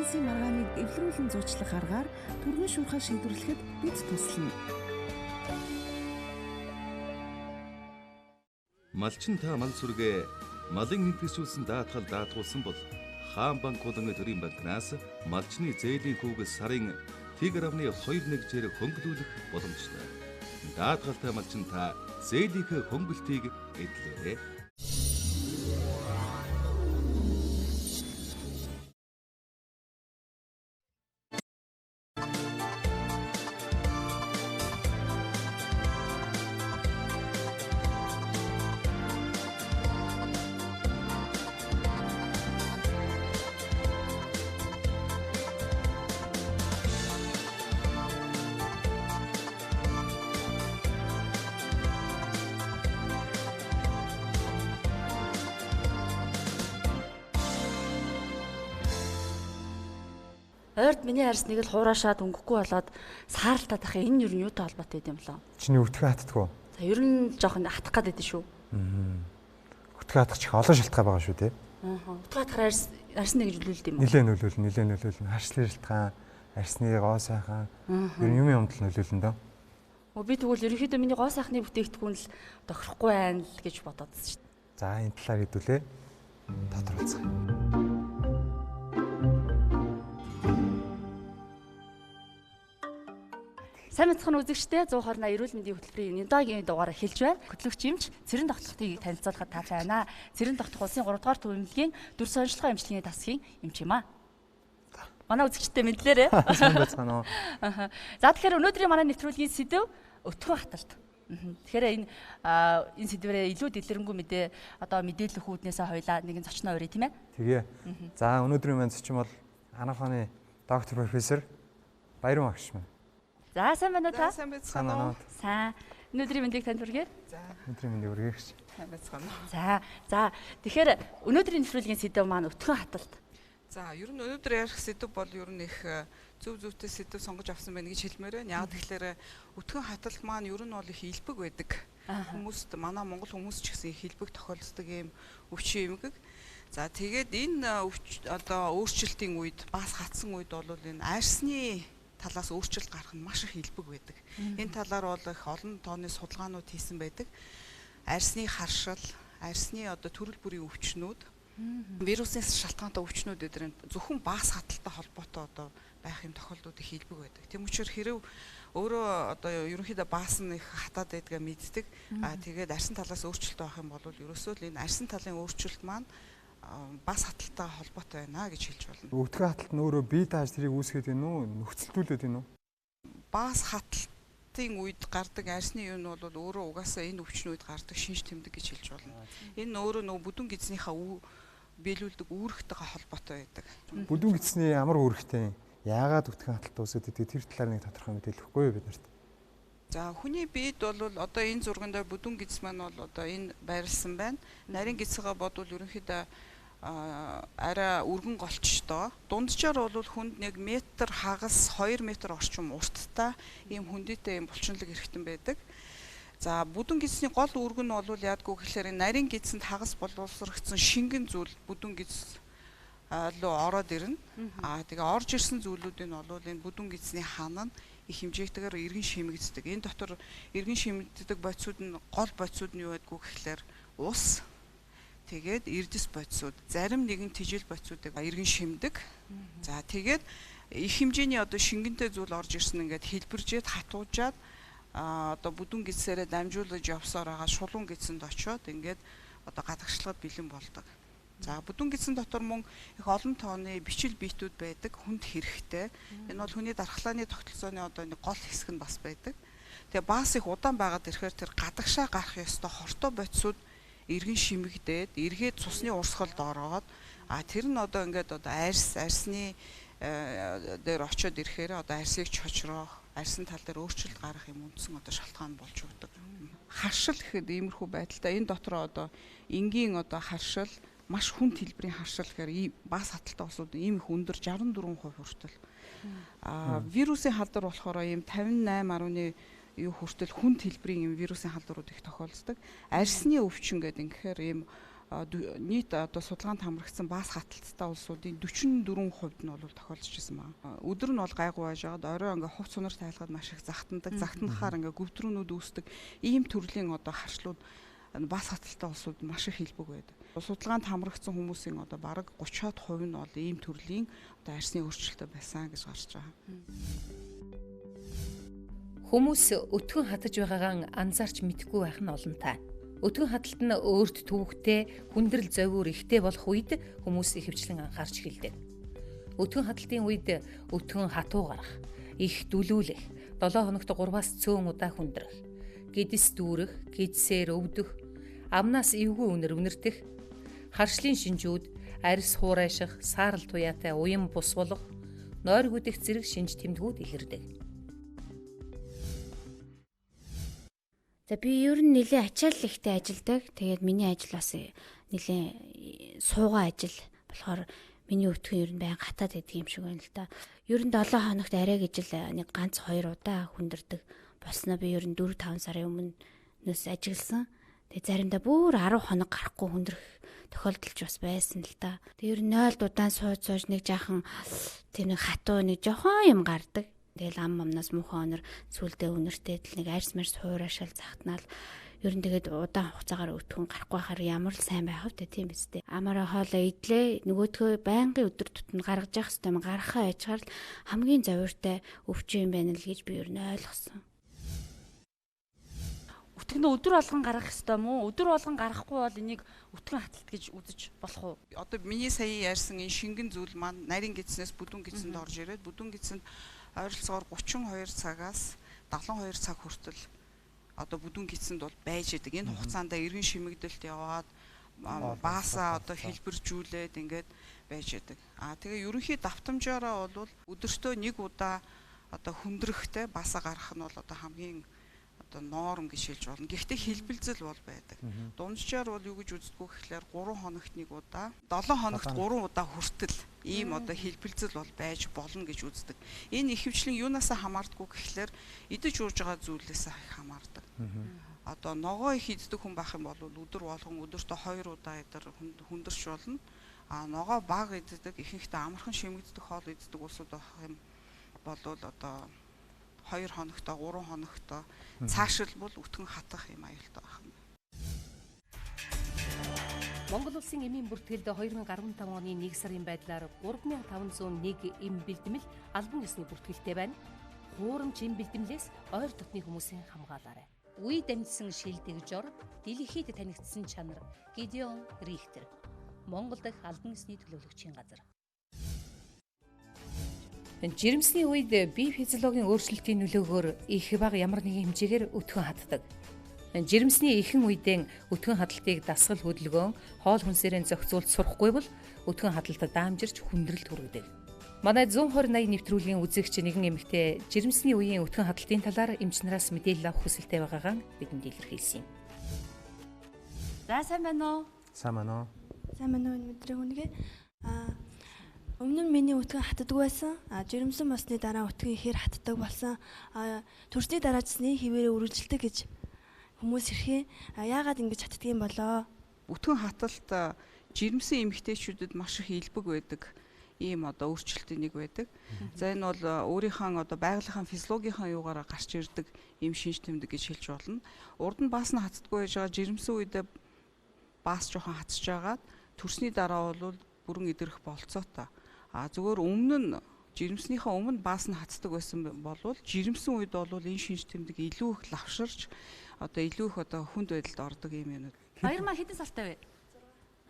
бизнесийн маргааныг эвлэрүүлэн зуучлах аргаар түргэн шуурхаа шийдвэрлэхэд бид туслана. Малчин та мал сүргээ малын хэмтгүүлсэн даатгал даатгуулсан бол хаан банк болон төрийн банкнаас малчны зээлийн хүүгээс сарын Т.2.21 хөнгөлүүлэх боломжтой. Даатгалтай малчин та зээлийнхээ хөнгөлтийг эдлээрэй. Ойрд миний арьсныг л хураашаад өнгөхгүй болоод сааралтаад ах энэ юу нь юутай холбоотой юм болоо. Чиний өвтгөө хатдаггүй. За ер нь жоохон хатах гээд байдсан шүү. Өвтгөө хатах чих олон шалтгаан байгаа шүү те. Өвтгөө хатахаар арьсны гэж нөлөөлд юм уу? Нилээн нөлөөлнө. Харшлын шалтгаан, арьсны гоо сайхан ер нь юм юмд нөлөөлнө дөө. Би тэгвэл ерөнхийдөө миний гоо сайхны бүтээгдэхүүн л тохирохгүй байна л гэж бодоодсэн шүү. За энэ талаар хэдүүлээ. Тодорхойлцгаая. Сайн мэцхан үзэгчдээ 120 эрүүл мэндийн хөтөлбөрийн Нидагийн дугаараар хэлж байна. Хөтлөгч эмч цэрэн тогтолтыг танилцуулахад таатай байна. Цэрэн тогтох улсын 3 дугаар төв эмнэлгийн дүр сонирхлогын эмчилгээний тасгийн эмч юм аа. Манай үзэгчдээ мэдлээрээ. Сайн байцгаана уу. За тэгэхээр өнөөдрийн манай нэвтрүүлгийн сэдэв өтгөн хаталт. Тэгэхээр энэ сэдвэрээ илүү дэлгэрэнгүй мэдээ одоо мэдээлэл үүднээсээ хойлоо нэгэн зочноо өрөө тийм ээ. Тэгээ. За өнөөдрийн маань зочин бол анагаахны доктор профессор Баярун агш маань. За сайн байна уу та? Сайн байцгаана уу. Сайн. Өнөөдрийн мэндийг танд хүргэе. За. Өнөөдрийн мэндийг хүргэе гэж. Сайн байцгаана уу. За. Тэгэхээр өнөөдрийн нэвтрүүлгийн сэдэв маань өтгөн хаталт. За, ер нь өнөөдөр ярих сэдэв бол ер нь их зөвтэй сэдэв сонгож авсан байна гэж хэлмээр байна. Яг тэгэхээр өтгөн хаталт маань ер нь бол их илбэг байдаг. Хүмүүст манай монгол хүмүүс ч гэсэн их илбэг тохиолддог юм өвчин эмгэг. За, тэгээд энэ одоо өөрчлөлтийн үед бас хатсан үед бол энэ арьсны талаас өөрчлөлт гарах нь маш их илбэг байдаг. Энэ талаар бол их олон тооны судалгаанууд хийсэн байдаг. Арьсны харшил, арьсны одоо төрөл бүрийн өвчнүүд, вирусын шалтгаантай өвчнүүд эдгээр зөвхөн баас хаталтай холбоотой одоо байх юм тохиолдлууд их илбэг байдаг. Тэм учраас хэрэв өөрөө одоо ерөнхийдөө баас нь их хатаад байдгаа мэддэг. Тэгээд арьсан талаас өөрчлөлт байх юм бол ерөөсөө л энэ арьсан талын өөрчлөлт маань бас хаталтай холбоотой байна гэж хэлж болно. Өвтгөө хаталт нь өөрөө бие дааж тэрийг үүсгээд байна уу? Нөхцөлдүүлээд байна уу? Бас хаталтын үед гардаг арьсны юм нь бол өөрөө угаасаа энэ өвчний үед гардаг шинж тэмдэг гэж хэлж болно. Энэ өөрөө нөгөө бүдүүн гидснийхаа биелүүлдэг үүрэгтэйгээ холбоотой байдаг. Бүдүүн гидсний ямар үүрэгтэй? Яагаад өвтгөө хаталт үүсгээд идэг тэр талаар нэг тодорхой мэдээлэл өгөхгүй юу бид нарт? За хүний биед бол одоо энэ зурган дээр бүдүүн гидс маань бол одоо энэ байрлсан байна. Нарийн гидсгээ бодвол ерөнхийдөө арай өргөн голчтой. Дунджаар бол хүнд нэг метр хагас 2 метр орчим урттай ийм хүндийтэй ийм булчинлаг эрхтэн байдаг. За бүдүүн гидсний гол үүрэг нь бол яадгүй гэхээр нарийн гидсэнд хагас боловсрогдсон шингэн зүйл бүдүүн гидс руу ороод ирнэ. Тэгээ орж ирсэн зүйлүүдийн бол энэ бүдүүн гидсний хаан нь их хэмжээтэйгээр эргэн шимэгддэг. Энэ дотор эргэн шимэгддэг бодисууд нь гол бодисууд нь юу байдгүй гэхээр ус, тэгээд эрдэс бодисууд, зарим нэгэн тижил бодисуудыг эргэн шимдэг. За тэгээд их хэмжээний одоо шингэнтэй зүйл орж ирсэн ингээд хэлбэржээд хатуужаад одоо бүдүүн гидсээрээ дамжуулж явсаар байгаа шулуун гидсэнд очиод ингээд одоо гадагшлагад бэлэн болдог. За бүдүүн гидсэн дотор мөн их олон тооны бичил биетүүд байдаг, хүнд хэрэгтэй. Энэ бол хүний дархлааны тогтолцооны одоо нэг гол хэсэг нь бас байдаг. Тэгээ бас их удаан байгаад ирэхээр тэр гадагшаа гарах ёстой хортой бодисууд эргэн шимэгдээд, эргээд цусны урсгалд ороод тэр нь одоо ингээд одоо арьсны дээр очиод ирэхээр одоо арьсыг чочроох, арьсан тал дээр өөрчлөлт гарах юм үндсэн одоо шалтгаан болж өгдөг. Харшил гэхэд иймэрхүү байдалтай энэ дотор одоо энгийн одоо харшил маш хүнд хэлбэрийн харшил гэхээр бас хаталтай улсууд ийм их өндөр 64% хүртэл. Вирусын халдвар болохоор ийм 58.1 хүртэл хүнд хэлбэрийн ийм вирусын халдварууд их тохиолддог. Арьсны өвчин гэдэг ингэхээр ийм нийт одоо судалгаанд хамрагдсан баас хаталттай улсуудын 44% нь бол тохиолдож ирсэн байна. Өдөр нь бол гайгүй байж байгаад орой ингээ хувц сунар тайлгаад маш их загтандаг. Загтнахаар ингээ гүвдрүүнүүд үүсдэг. Ийм төрлийн одоо харшлууд баас хаталттай улсууд маш их хэлбэг байдаг. Судалгаанд хамрагдсан хүмүүсийн одоо бараг 30% нь бол ийм төрлийн одоо арсны өөрчлөлтөй байсан гэж гарч байгаа. Хүмүүс өтгөн хатаж байгаагаа анзаарч мэдэхгүй байх нь олонтой. Өтгөн хаталт нь өөрт төвөгтэй, хүндрэл зовиур ихтэй болох үед хүмүүс ихэвчлэн анхаарч эхэлдэг. Өтгөн хаталтын үед өтгөн хатуу гарах, их дүлүүлэх, 7 хоногт 3-аас цөөн удаа хүндрэх, гидс дүүрэх, гидсээр өвдөх, амнаас эвгүй үнэртэх, харшлын шинжүүд, арьс хуурайших, саарл туяатай уян бус болох, нойр гүдэх зэрэг шинж тэмдгүүд илэрдэг. За би ер нь нэлээ ачаалал ихтэй ажилдаг. Тэгээд миний ажил бас нэлээ суугаа ажил болохоор миний өтгөн ер нь байн гатаад байдаг юм шиг байна л да. Ер нь 7 хоногт арай гэж нэг ганц 2 удаа хүндэрдэг. Болсноо би ер нь 4-5 сарын өмнөөс ажилласан. Тэгээд заримдаа бүр 10 хоног гарахгүй хүндрэх тохиолдолч бас байсан л да. Тэгээд ер нь 0 удаан сууж нэг жаахан тийм нэг хатуу нэг жоохон юм гардаг. Тэгэл амнаас муухай өнөр сүлдээ үнэртэй нэг арьс марс хуурашаал захтнаал ер нь тэгээд удаан хугацаагаар өтгөн гарахгүй байхаар ямар л сайн байх вэ тийм биз дээ. Амаараа хоолоо идлээ нөгөөдгөө байнгын өдөр тутмын гаргаж явах хэрэгтэй юм гаргахаа яжгаар л хамгийн зовиртой өвчин юм байна л гэж би ер нь ойлгосон. Өтгөнөө өдөр болгон гаргах хэрэгтэй мүү? Өдөр болгон гаргахгүй бол энийг өтгөн хаталт гэж үзэж болох уу? Одоо миний сая ярьсан энэ шингэн зүйл маань нарийн гидснээс бүдүүн гидсэнд орж ирээд бүдүүн гидсэнд ойролцоогоор 32 цагаас 72 цаг хүртэл одоо бүдүүн гидсэнд бол байж идэг. Энэ хугацаанд эргэн шимэгдэлт яваад баасаа одоо хэлбэржүүлээд ингээд байж идэг. Тэгээ ерөнхий давтамжаараа бол өдөртөө нэг удаа одоо хүндрэхтэй баасаа гарах нь бол одоо хамгийн одоо норм гэж хэлж болно. Гэхдээ хэлбэлзэл бол байдаг. Дунджаар бол юу гэж үздэггүй гэхлээр 3 хоногт нэг удаа, 7 хоногт 3 удаа хүртэл ийм одоо хэлбэлзэл бол байж болно гэж үздэг. Энэ ихэвчлэн юунаас хамаардаггүй гэхлээр идэж ууж байгаа зүйлээс хамаардаг. Одоо ногоо их иддэг хүн байх юм бол өдөр болгон өдөртөө 2 удаа хүндэрч болно. Ногоо бага иддэг, ихэнхдээ амархан шимэгддэг хоол иддэг улсууд байх юм бол одоо 2 хоногтоо 3 хоногтоо цаашилбал өтгөн хатах юм аюултай байна. Монгол улсын эмийн бүртгэлд 2015 оны 1 сарын байдлаар 3501 эм бэлтгэл албан ёсны бүртгэлтэй байна. Хуурамч эм бэлтгэлээс ойр дотны хүмүүсийн хамгаалаарай. Үе дамжсан шил тэгжор дэлхийд танигдсан чанар Гидеон Рихтер. Монгол дахь албан ёсны төлөөлөгчийн газар. Жирэмсний үед бие физиологийн өөрчлөлтийн нөлөөгөөр их бага ямар нэгэн хэмжээгээр өтгөн хатдаг. Жирэмсний ихэнх үедээ өтгөн хаталтыг дасгал хөдөлгөөн, хоол хүнсээрээ зохицуулж сурахгүй бол өтгөн хаталтад даамжирч хүндрэлт хүргэдэг. Манай 120-80 нэвтрүүлгийн үзэгч нэгэн эмэгтэй жирэмсний үеийн өтгөн хаталтын талаар эмч нараас мэдээлэл авах хүсэлтэй байгаагаа бидэнд илэрхийлсэн юм. За сайн байна уу? Сайн байна уу? Сайн байна уу мэдрэг үнэгээ. Өмнө нь миний өтгөн хатдаг байсан. Жирэмсэн болсны дараа өтгөн ихээр хатдаг болсон. Төрсний дараачсны хിവэрээ үргэлжилдэг гэж хүмүүс ирхээ. Яагаад ингэж хатдаг юм болоо? Өтгөн хаталт жирэмсэн эмэгтэйчүүдэд маш их илбэг байдаг. Ийм одоо өөрчлөлтийн нэг байдаг. За энэ бол өөрийнхөө одоо байгалийнхаа физиологийнхаа юугаараа гарч ирдэг ийм шинж тэмдэг гэж хэлж болно. Урд нь баас нь хатдаггүй байж байгаа жирэмсэн үедээ баас жоохон хатж байгаад төрсний дараа бол бүрэн идэрэх болцоотой. Зүгээр өмнө нь жирэмснийхээ өмнө баас нь хатдаг байсан болвол жирэмсэн үед бол энэ шинж тэмдэг илүү их лавширч одоо илүү их одоо хүнд байдалд ордог юм юм. Баяр маа хэдэн сартай вэ?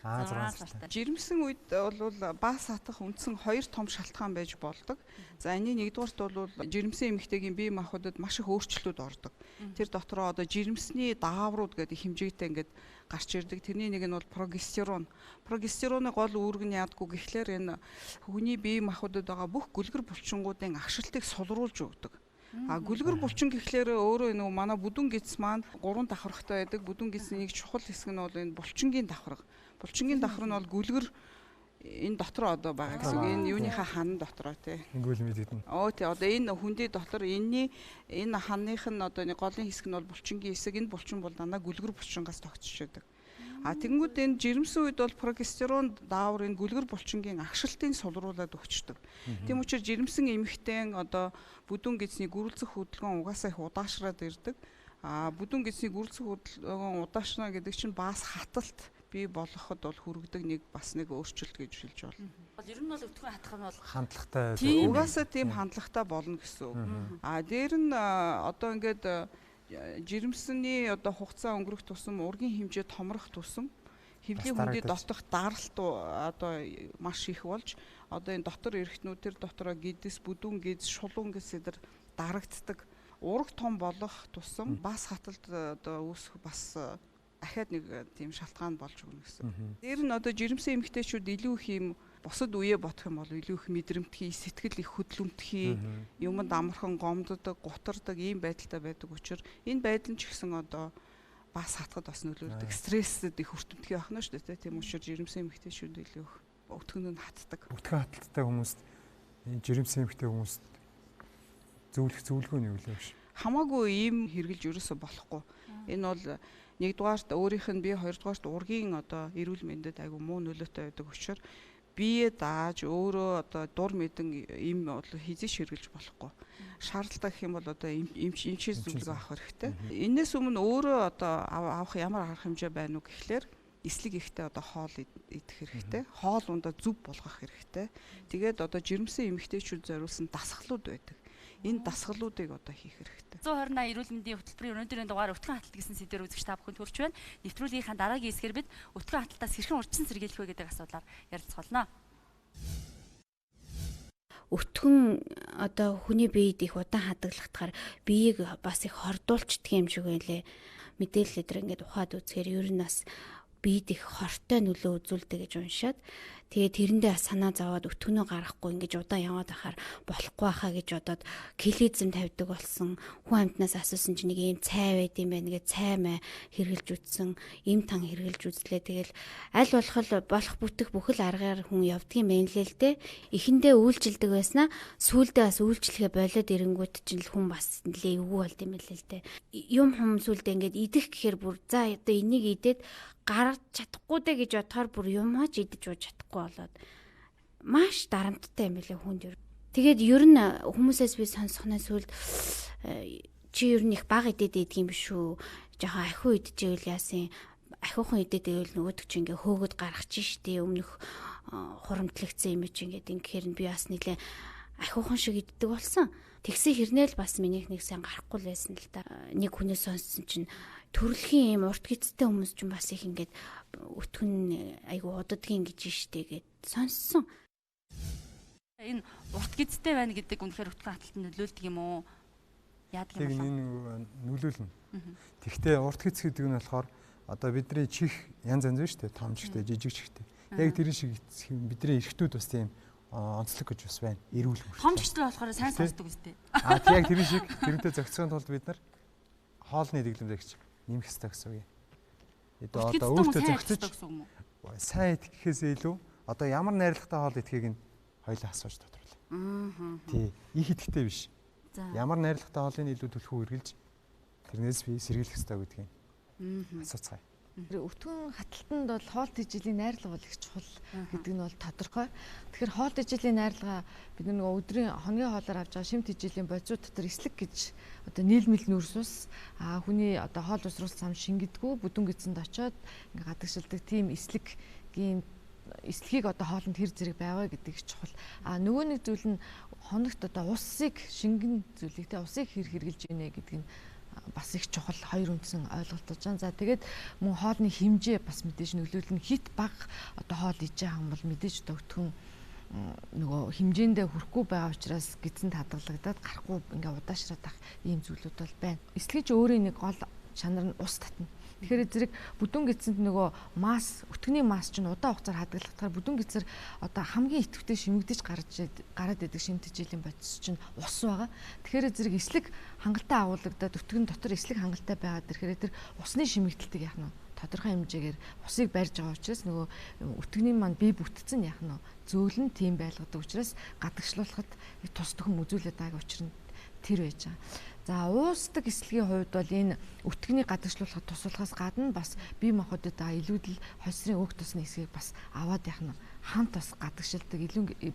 6 сартай. Жирэмсэн үед бол баас хатах үндсэн 2 том шалтгаан байж болдог. За энэ нэгдүгээрт бол жирэмсэн эмэгтэйгийн бие махбодод маш их өөрчлөлтүүд ордог. Тэр дотроо одоо жирэмсний дааврууд гэдэг хэмжээтэй ингээд гарч ирдэг. Тэрний нэг нь бол прогестерон. Прогестероны гол үүрэг нь яадгүй гэхлээр энэ хүний бие махбодод байгаа бүх гүлгэр булчингуудын агшилтыг сулруулж өгдөг. Гүлгэр булчин гэхлээр өөрөө нөгөө манай бүдүүн гидс маань 3 давхаргатай байдаг. Бүдүүн гидсний нэг чухал хэсэг нь бол энэ булчингийн давхарга. Булчингийн давхар нь бол гүлгэр энэ дотор одоо байгаа гэсэн үг. Энэ юуныхаа хан дотроо тий. Ингүүл мэдэгдэн. Тий одоо энэ хүндий дотор энэ ханых нь одоо нэг голын хэсэг нь бол булчингийн хэсэг. Энэ булчин бол дандаа гүлгэр булчингаас тогтчиход байдаг. Тэгэнгүүт энэ жирэмсэн үед бол прогестерон даавар энэ гүлгэр булчингийн агшилтыг сулруулад өгчдөг. Тийм учраас жирэмсэн эмэгтэй одоо бүдүүн гидсний гөрөлцөх хөдөлгөөн угаасаа их удаашраад ирдэг. Бүдүүн гидсний гөрөлцөх хөдөлгөөн удаашраа гэдэг чинь бас хаталт бий болгоход бол хүргэдэг бас нэг өөрчлөлт гэж хэлж болно. Ер нь бол өтгөн хатах нь бол хандлагатай. Угаасаа тийм хандлагатай болно гэсэн үг. Дээр нь одоо ингээд жирэмсний одоо хугацаа өнгөрөх тусам ургийн хэмжээ томрох тусам хэвлийн хүндэд дотох даралт одоо маш их болж одоо энэ дотор эргэтнүүдэр дотороо гидс, бүдүүн гидс, шулуун гидс эдэр дарагддаг. Ураг том болох тусам бас хаталт одоо үүсэх бас ахаад нэг тийм шалтгаан болж өгнө гэсэн. Дээр нь одоо жирэмсэн эмэгтэйчүүд илүү их юм бусад үе бодох юм бол илүү их мэдрэмтгий, сэтгэл их хөдлөмтгий, юмд амархан гомддог, гутардаг ийм байдалтай байдаг учраас энэ байдал нь ч гэсэн одоо бас хатгад бас нөлөөлдөг. Стрессэд их өртөмтгий ахна шүү дээ. Тийм учраас жирэмсэн эмэгтэйчүүд илүү их өтгөнд нь хатдаг. Өтгөн хаталттай хүмүүст жирэмсэн эмэгтэй хүмүүст зөвлөгөө нь юу вэ? Хамаагүй ийм хэрглэж ерөөсө болохгүй. Энэ бол нэгдүгээрт өөрийнх нь бие, хоёрдугаарт ургийн одоо эрүүл мэндэд айгүй муу нөлөөтэй байдаг учраас бие дааж өөрөө одоо дур мэдэн им бол хизээш хэрглэж болохгүй. Шаардлагатай гэх юм бол одоо эмчээс зөвлөгөө авах хэрэгтэй. Энээс өмнө өөрөө одоо авах ямар арга хэмжээ байна уу гэхлээр эслэг ихтэй одоо хоол идэх хэрэгтэй. Хоол ундаа зөв болгох хэрэгтэй. Тэгээд одоо жирэмсэн эмэгтэйчүүд зориулсан дасгалууд байдаг. Энэ дасгалуудыг одоо хийх хэрэгтэй. 128 эрүүл мэндийн хөтөлбөрийн өнөөдрийн дугаар өтгөн хаталт гэсэн сэдвээр үзэгч та бүхэнд хүрч байна. Нэвтрүүлгийнхаа дараагийн хэсгээр бид өтгөн хаталтаас хэрхэн урьдчилан сэргийлэх вэ гэдэг асуудлаар ярилцгаална. Өтгөн одоо хүний биед их удаан хадгалахдахаар биеийг бас их хордуулцдаг юм шиг байлээ. Мэдээлэл өдр ингээд ухаад үзэхээр ер нь бас биед их хортой нөлөө үзүүлдэг гэж уншаад тэгээд тэрэндээ санаа зовоод өтгөнөө гаргахгүй ингэж удаан яваад байхаар болохгүй хаа гэж бодоод клизм тавьдаг болсон. Хүн амьтнаас асуусан чинь нэг ийм цай байд юм байна гэж цай мэ хэрглэж үтсэн, им тан хэрглэж үзлээ. Тэгэл аль болох бүтэх бүхэл аргаар хүн явдгийн байна лээ л дээ. Эхэндээ үйлчилдэг байснаа сүүлдээ бас үйлчлэхэ болоод ирэнгүүт чинь хүн бас нэлээ эвгүй болд юм лээ л дээ. Юм хүм сүүлдээ ингээд идэх гэхээр бүр за одоо энийг идээд гаргаж чадахгүй дэ гэж бодохоор бүр юмаач идэж ууж чадахгүй болоод маш дарамттай юм билээ хүнд ер. Тэгээд ер нь хүмүүсээс би сонсохноо сүлд чи ер нь их бага идээд идэх юм биш үү? Жохоо ахиу идчихвэл яасан ахиухан идээд ивэл нөгөөдөг чи ингээ хөөгд гаргах чинь штэ өмнөх хурамтлагдсан юм чи ингээ ингээр нь би бас нэлээ ахиухан шиг иддэг болсон. Тэгсэн хэрнээл бас минийх нэг сайн гарахгүй л байсан л да. Нэг хүнээс сонссон чинь төрөлхийн юм урт гидстэй хүмүүс ч бас их ингээд өтгөн айгу удадгийн гэж штэ гэд сонссон. Энэ урт гидстэй байна гэдэг үнэхээр өтгөн хаталтанд нөлөөлдөг юм уу? Яадаг юм бэ? Энэ нөлөөлнө. Тэгвэл урт гидс гэдэг нь болохоор одоо бидний чих янз янз шүү дээ. Том чихтэй, жижиг чихтэй. Яг тэр шиг бидний эрхтүүд бас тийм онцлог гэж бас байна. Эрүүл мөртэй. Том чихтэй болохоор сайн сонсдог үстэй. Яг тэр шиг тэрнтэй зохицохын тулд бид нар хоолны дэглэмжийг нэмэх хэрэгтэй гэсэн үг юм. Одоо өөртөө зохицож сайн идэх гэхээсээ илүү одоо ямар найрлагатай хоол идэхийг нь хоёлаа асууж тодруулъя. Тий, их идэхтэй биш. Ямар найрлагатай хоолыг илүү төлхөө эргэлж тэрнээс би сэргийлэх хэрэгтэй гэдгийг асууцгаая. Өтгөн хаталтанд бол хоол тэжээлийн найрлага бол их чухал гэдэг нь бол тодорхой. Тэгэхээр хоол тэжээлийн найрлага бид нэг өдрийн хоногийн хоолоор авч байгаа шим тэжээлийн бодисууд дотор эслэг гэж одоо нийлмэл нүүрс ус хүний одоо хоол усруулах зам шингэдэггүй бүдүүн гидсэнд очиод ингээ гадагшилдаг тийм эслэгийг одоо хоолнд хэр зэрэг байгаа гэдэг чухал. Нөгөө нэг зүйл нь хоногт одоо усыг шингэн зүйлийг те усыг хэр хэрглэж ийнэ гэдэг нь бас их чухал хоёр үндсэн ойлголт болж байгаа. За тэгээд мөн хоолны хэмжээ бас мэдээж нөлөөлнө. Хит бага одоо хоол иж байгаа юм бол мэдээж өтгөн нөгөө хэмжээндээ хүрэхгүй байгаа учраас гидсэнд хадгалагдаад гарахгүй ингээ удаашраад ах ийм зүйлүүд бол байна. Эслэгч өөрийн нэг гол чанар нь ус татна. Тэгэхээр зэрэг бүдүүн гидсэнд нөгөө масс, өтгөний масс чинь удаан хугацаар хадгалагдахаар бүдүүн гидсэр одоо хамгийн идэвхтэй шимэгдэж гараад идэг шим тэжээлийн бодис чинь ус байгаа. Тэгэхээр зэрэг эслэг хангалттай агуулгадаад өтгөн дотор эслэг хангалттай байгаад ирэхээр тэр усны шимэгдэлтийг яах нь тодорхой хэмжээгээр усыг барьж байгаа учраас нөгөө өтгөний маань бие бүтцэн яах нь зөөлн тийм байлгадаг учраас гадагшлуулахад тус төхөн үзүүлээд байгаа учраас тэр байж байгаа. За уусдаг эслэгийн хувьд бол энэ өтгөний гадагшлуулахад тусалхаас гадна бас бие махбодод илүүдэл хосрын өг тусны эсгийг бас аваад явах нь хамт бас гадагшилдаг,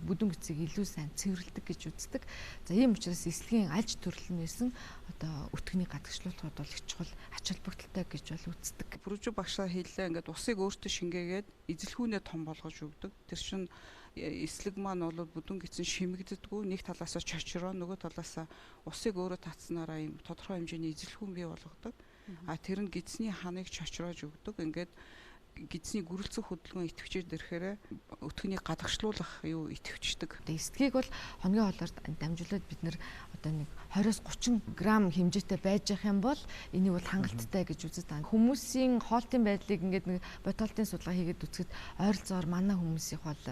бүдүүн гэцийг илүү сайн цэвэрлдэг гэж үздэг. За ийм учраас эслэгийн альж төрөл нь байсан одоо өтгөний гадагшлуулахад бол их чухал ач холбогдолтой гэж бол үздэг. Бүржүү багшаа хэллээ ингээд усыг өөртөө шингээгээд эзэлхүүнээ том болгож өгдөг. Тэр чинь эслэг маань бол бүдүүн гисэн шимэгддэггүй, нэг талаасаа чочроо, нөгөө талаасаа усыг өөрөө татснараа юм тодорхой хэмжээний эзэлхүүн бий болгодог. Тэр нь гидсний ханыг чочроож өгдөг. Ингээд гидсний гөрөлцөх хөдөлгөөн идэвхжээр дэрхээр өтгөний гадагшлуулах юу идэвхждэг. Эсдгийг бол хоногийн хоолоор дамжуулаад бид нэр одоо нэг 20-30 грамм хэмжээтэй байж явах юм бол энийг бол хангалттай гэж үзэж байна. Хүмүүсийн хоолтын байдлыг ингээд нэг ботолтын судалгаа хийгээд үзэхэд ойролцоогоор манай хүмүүсийн хоол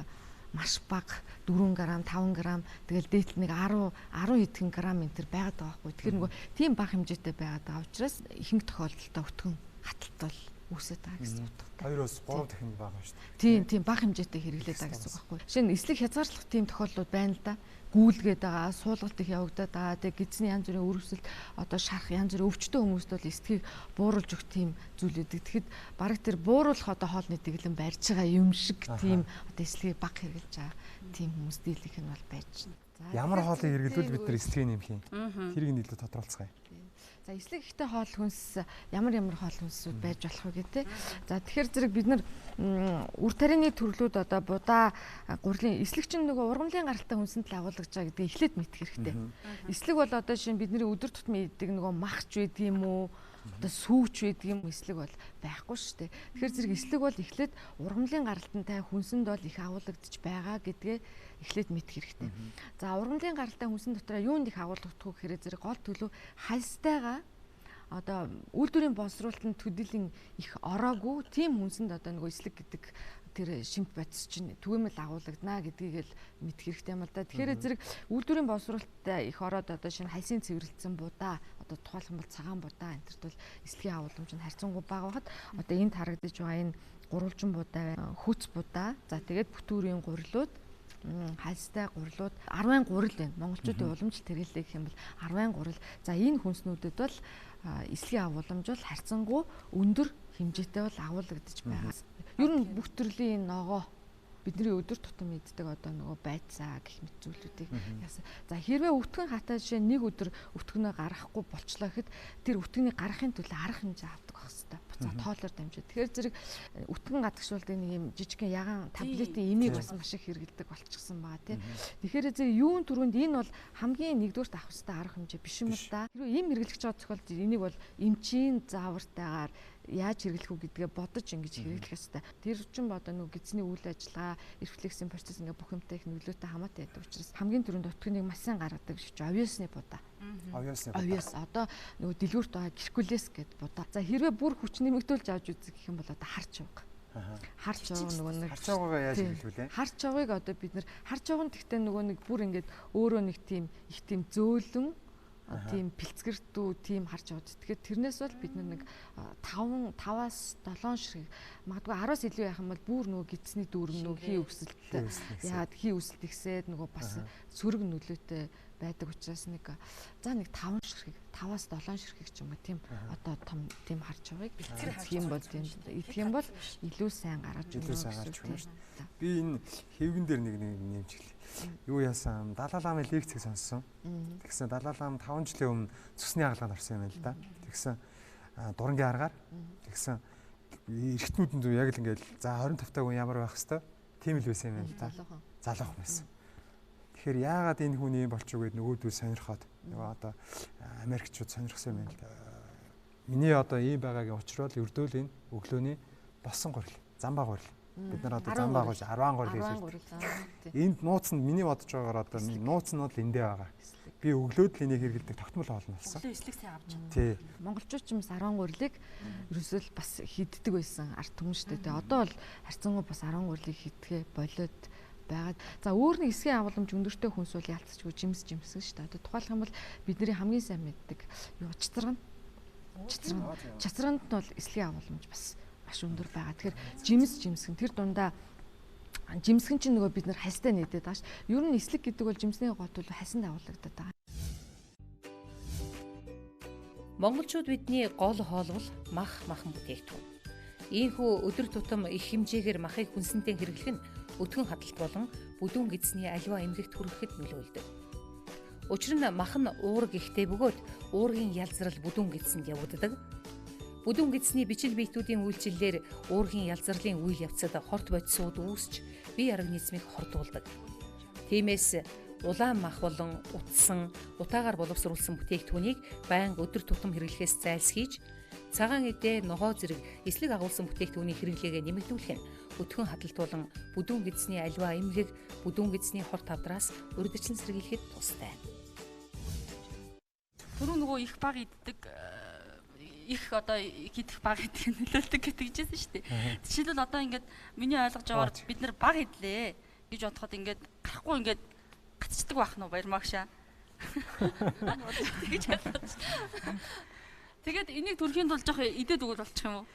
маш бага 4 г, 5 г, тэгэл дээдл нэг 10 хэдхэн грамм энэ төр байгаад байгаа байхгүй. Тэгэхээр нөгөө тийм бага хэмжээтэй байгаад байгаа учраас ихэнх тохиолдолд өтгөн хаталт бол үүсэж байгаа гэсэн үг. 2-3 дахин бага шүү дээ. Тийм бага хэмжээтэй хэрэглээд байгаа гэсэн үг байхгүй. Жишээ нь эслэг хязгаарлах тийм тохиолдлууд байна л да. Гүүлгээд байгаа, суулгалт их явагдаад байгаа. Тэгээ гидсний янз бүрийн өрөвсөлт одоо шарах янз бүрийн өвчтөн хүмүүст бол эсдгийг бууруулж өгөх тийм зүйлүүд. Тэгэхэд бараг тэр бууруулах одоо хоолны дэглэн барьж байгаа юм шиг тийм одоо эслэгийг бага хэрэглэж байгаа тийм хүмүүс дийлэх нь бол байж байна. Ямар хоолыг хэрэглүүл бид нар эслэгийг нэмэх юм. Тэрийг нь илүү тодорхойлцгаая. За эслэг ихтэй хоол хүнс ямар хоол хүнсүүд байж болох вэ гэдэг. За тэгэхээр зэрэг бид нар үр тарианы төрлүүд одоо будаа гурилын эслэг чинь нөгөө ургамлын гаралтай хүнсэнд л агуулгаж байгаа гэдгийг эхлээд мэдэх хэрэгтэй. Эслэг бол одоо шинэ бидний өдөр тутмын иддэг нөгөө махч байдаг юм уу? Одоо сүүч байдаг юм эслэг бол байхгүй шүү дээ. Тэгэхээр зэрэг эслэг бол эхлээд ургамлын гаралттай хүнсэнд бол их агуулгадж байгаа гэдгээ эхлээд мэдэх хэрэгтэй. За ургамлын гаралтай хүнсэн дотроо юунд их агуулгадах гэхээр зэрэг гол төлөв хальстайгаа одоо үйлдвэрийн боловсруулалтанд төдийлөн их ороогүй тийм хүнсэнд одоо нөгөө эслэг гэдэг тэр шимт бодис чинь түгээмэл агуулгадана гэдгийг л мэдэх хэрэгтэй юм л да. Тэгэхээр зэрэг үйлдвэрийн боловсруулалттай их ороод одоо шинэ хальсын цэвэрлэгдсэн будаа одоо тухайлх юм бол цагаан будаа энэ төрт бол эслэгийн агуулмж нь харьцангуй бага байхад одоо энд харагдаж байгаа энэ гурвалжин будаа, хүц будаа, за тэгээд бүтүүрийн гурилууд хальстай гурлууд 10 гурил байна. Монголчуудын уламжлалт хэрэглээ гэх юм бол 10 гурил. За энэ хүнснүүдэд бол эслэгийн агуулмж бол харьцангуй өндөр хэмжээтэй бол агуулгадж байгаа. Ер нь бүх төрлийн ногоо бидний өдөр тутам иддэг одоо нөгөө байцаа гэх мэт зүйлүүдийг яасан. За хэрвээ өтгөн хатаа жишээ нэг өдөр өтгөнөө гаргахгүй болчлоо гэхэд тэр өтгөний гаргахын төлөө арга хэмжээ авдаг байх хэвээр. Буцаа тоолоор дамжиж. Тэгэхээр зэрэг өтгөн гадагшуулдаг нэг юм жижигхэн ягаан таблетын имийг бас маш их хэрэгэлдэг болчихсон байгаа тийм. Тэгэхээр зэрэг юун түрүүнд энэ бол хамгийн нэгдүгürt авах хэвээр арга хэмжээ биш юм л да. Хэрвээ им хэрэглэж байгаа тохиолдолд энийг бол эмчийн заавартайгаар яаж хэрэглэх үү гэдгээ бодож ингэж хэрэглэх ёстой. Тэр чинь одоо нөгөө гидсний үйл ажиллагаа, рефлексийн процесс ингээ бүх юмтай их нөлөөтэй хамаатай байдаг учраас хамгийн түрүүнд өтгөнийг маш сайн гаргадаг гэж овёсны будаа. Овёс одоо нөгөө дэлгүүрт байгаа геркулес гэдэг будаа. За хэрвээ бүр хүч нэмэгдүүлж авч үзэх гэх юм бол одоо харч ууга. Харч ууга нөгөө нэг харч уугаа яаж хэрэглүүлээ? Харч уугыг одоо бид нэр харч ууган гэхдээ нөгөө нэг бүр ингээд өөрөө нэг тийм их тийм зөөлөн тийм бэлцгэртүү тийм харж аваад. Тэгэхээр тэрнээс бол бид нэг 5-7 ширхэг магадгүй 10-аас илүү яах юм бол бүр нөгөө гидсний дүүрэн нөгөө хий өсөлттэй яагаад хий өсөлт ихсээд нөгөө бас сөрөг нөлөөтэй байдаг учраас нэг 5 ширхэг 5-аас 7 ширхэг ч юм уу тийм одоо том тийм харж авыг идэх юм бол тийм идэх юм бол илүү сайн гаргаж өгнө шүү дээ. Би энэ хэвгэн дээр нэг нэмчихлээ. Юу яасан? Далай ламын лекцийг сонссон. Тэгсэн Далай лам 5 жилийн өмнө цусны хаалганд орсон юм байна л да. Тэгсэн дурангийн аргаар тэгсэн эргэтнүүд нь яг л ингээл за 25 таг хүн ямар байх хэвээр тийм л байсан юм байна л да. Залуухан байсан. Тэгэхээр яагаад энэ хүн юм болчих вэ гэд нөгөөдөө сонирхоод нөгөө одоо Америкчууд сонирхсан юм байна л да. Миний одоо ийм байгаагийн учир бол өрдөөл энэ өглөөний болсон гурил, замбаа гурил. Бид нар одоо замбаа гурил 10 гурил гэж. Энд нууц нь миний бодож байгаагаар одоо нууц нь бол эндээ байгаа. Би өглөөд л энийг хэрэгэлдэг тогтмол хоол нь болсон. Өглөө эслэг сайн авч чадсан. Тий. Монголчууд ч юмс 10 гурилыг ерөөсөө л бас хийддэг байсан ард түмэн шүү дээ. Одоо бол харьцангуй бас 10 гурилыг хийдгээ болоод байгаад. За өөр нэг эсгийн агуулмж өндөртэй хүнс бол ялцчихгүй жимсгэн шүү дээ. Одоо тухайлх юм бол бидний хамгийн сайн мэддэг юу чацрагна. Чацраганд нь бол эсгийн агуулмж бас маш өндөр байгаа. Тэгэхээр жимсгэн тэр дундаа жимсгэн чинь нөгөө бид нар хастай нийтэд байгаа ш. Ер нь эслэг гэдэг бол жимсний гот бол хасанд агуулгадаад байгаа. Монголчууд бидний гол хоол бол махан бүтээгдэхүүн. Ийхүү өдөр тутам их хэмжээгээр махыг хүнсэнтэй хэрэглэх нь өдгөн хадалт болон бүдүүн гидсний аливаа эмгэгт хүрэхэд нөлөөлдөг. Учир нь мах нь уурга ихтэй бөгөөд уургийн ялзрал бүдүүн гидсэнд явагддаг. Бүдүүн гидсний бичил биетүүдийн үйлчлэлээр уургийн ялзралын үйл явцад хорт бодисууд үүсч бие организмыг хордуулдаг. Тиймээс улаан мах болон утсан, утаагаар боловсруулсан бүтээгдэхүүнийг байнга өдөр тутам хэрэглэхээс зайлсхийж, цагаан эдээ, ногоо зэрэг эслэг агуулсан бүтээгдэхүүний хэрэглээгээ нэмэгдүүлэх нь өдгөн хадалт болон бүдүүн гидсний аливаа эмгэг, бүдүүн гидсний хорт авдраас урьдчилан сэргийлэхэд тустай. Түрүү нөгөө их баг иддэг их одоо идэх баг идэх нөлөөлдөг гэж хэлжсэн шүү дээ. Жишээлбэл одоо ингээд миний ойлгож байгаагаар бид нар баг идлээ гэж бодоход ингээд гарахгүй ингээд гацчдаг байх нь баярмагшаа. Тэгээд энийг төрхийн тулд жоох идээд өгөл болчих юм уу?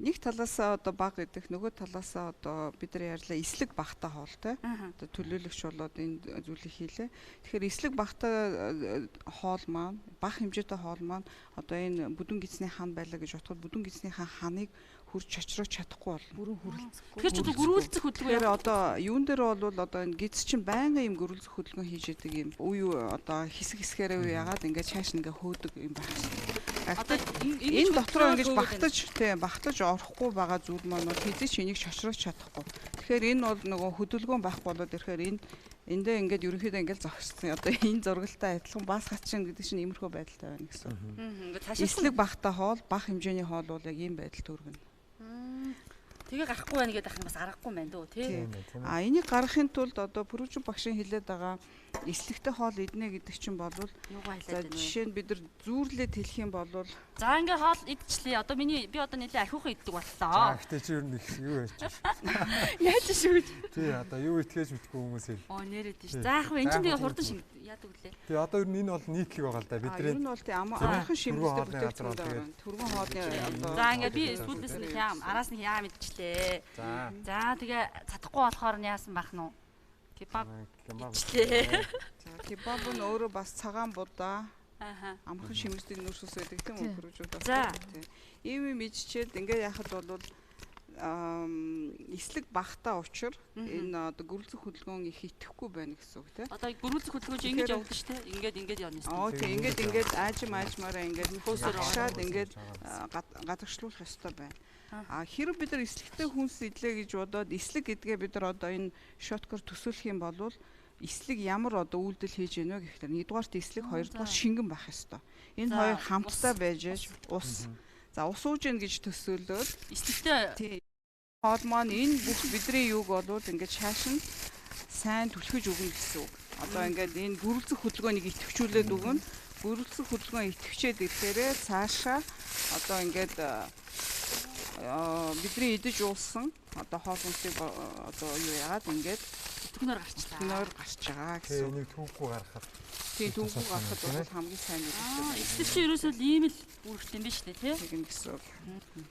Нэг талаасаа одоо баг идэх, нөгөө талаасаа одоо бид нар ярьлаа эслэг багтаа хоолтой. Одоо төлөөлөгч болоод энэ зүйлийг хийлээ. Тэгэхээр эслэг багтаа хоол маань, бага хэмжээтэй хоол маань одоо энэ бүдүүн гидсний хан байлаа гэж бодоход бүдүүн гидсний ханыг хурж чочрож чадахгүй болно. Бүрэн хүрэлцэхгүй. Тэгэхээр ч гөрүүлцэх хөдөлгөөн. Тэгэхээр одоо юун дээр бол одоо энэ гидс чинь байнга юм гөрүүлцэх хөдөлгөөн хийж идэг юм. Үе одоо хэсэг яагаад ингээд чааш ингээ хөөдөг юм байна. Одоо энэ дотроо ингэж багтаж орохгүй байгаа зүйл маань бол хэзээ ч энийг шошроож чадахгүй. Тэгэхээр энэ бол нөгөө хөдөлгөөн байхгүй болоод ирэхээр эндээ ингээд ерөнхийдөө ингээд зогссон. Одоо энэ зургалтай адилхан бас хачин гэдэг чинь иймэрхүү байдалтай байна гэсэн. Эслэг багтаа хоол, бага хэмжээний хоол бол яг ийм байдалд хүргэнэ. Тэгээ гарахгүй байна гэдэг ахын бас аргагүй байна дөө тий. Энийг гаргахын тулд одоо Пүрүжин багшийн хэлээд байгаа эслэгтэй хоол иднэ гэдэг чинь болвол жишээ нь бид нар зүүрлээд хэлэх юм болвол за ингээ хоол идчихлээ. Одоо би одоо нэлээ ахиухан иддэг боллоо. Гэхдээ чи ер нь юу яаж яаж шүү. Тий одоо юу итгэж мэдгүй хүмүүс хэл. Нэрээд тийш. За яг энэ чинь тэгээ хурдан шинг яадаг үлээ. Тий одоо ер нь энэ бол нийтлэг байгаа л да бидний. Энэ бол тий амархан шимжтэй бүтээгдэхүүн түргэн хоолны одоо. За ингээ би сүүлдээс нь араас нь яа мэдчихлээ. За тэгээ чадахгүй болохоор нь яасан байх нь вэ? Кебаб. За кебаб нь өөрөө бас цагаан будаа. Амархан шимждэг нүүрсүс байдаг тийм үү хөрөжүүд бас. За. Ийм мэдчихэд ингээ яхад бол эслэг багтаа учир энэ одоо гөрүүлзэх хөдөлгөөн их итгэхгүй байна гэсэн үг тийм. Одоо гөрүүлзэх хөдөлгөөн чинь ингэж явуулдаг шүү дээ. Ингээд явна шүү. Тийм ингээд аажмаараа ингээд хөөсөөр ингээд гадагшлуулах ёстой байна. Хэрэв бид нар эслэгтэй хүнс идлээ гэж бодоод эслэг гэдгээ бид нар одоо энэ шоткор төсөөлөх юм бол эслэг ямар одоо үйлдэл хийж гэнэ вэ гэхээр нэгдүгээрт эслэг, хоёрдугаар шингэн байх ёстой. Энэ хоёр хамтдаа байж ус. За ус ууж гэн гэж төсөөлөөд эслэгтэй хоол маань энэ бүх бидний юуг болвол ингээд шааш нь сайн түлхэж өгнө гэсэн үг. Одоо ингээд энэ гөрүүлзэх хөдөлгөөнийг идэвхжүүлээд өгнө. Гөрүүлзэх хөдөлгөөн идэвхжээд ирэхээр цаашаа одоо ингээд бидний идэж уусан одоо хоол хүнсийг одоо юу яагаад ингээд өтгөнөөр гарч байгаа гэсэн. Нэг түүхгүй гаргахад. Тийм түүхгүй гаргахад бол хамгийн сайн юм. Эцэг чи ерөөсөө ийм л үүрэгтэй юм биш үү те? Тийм гэсэн үг.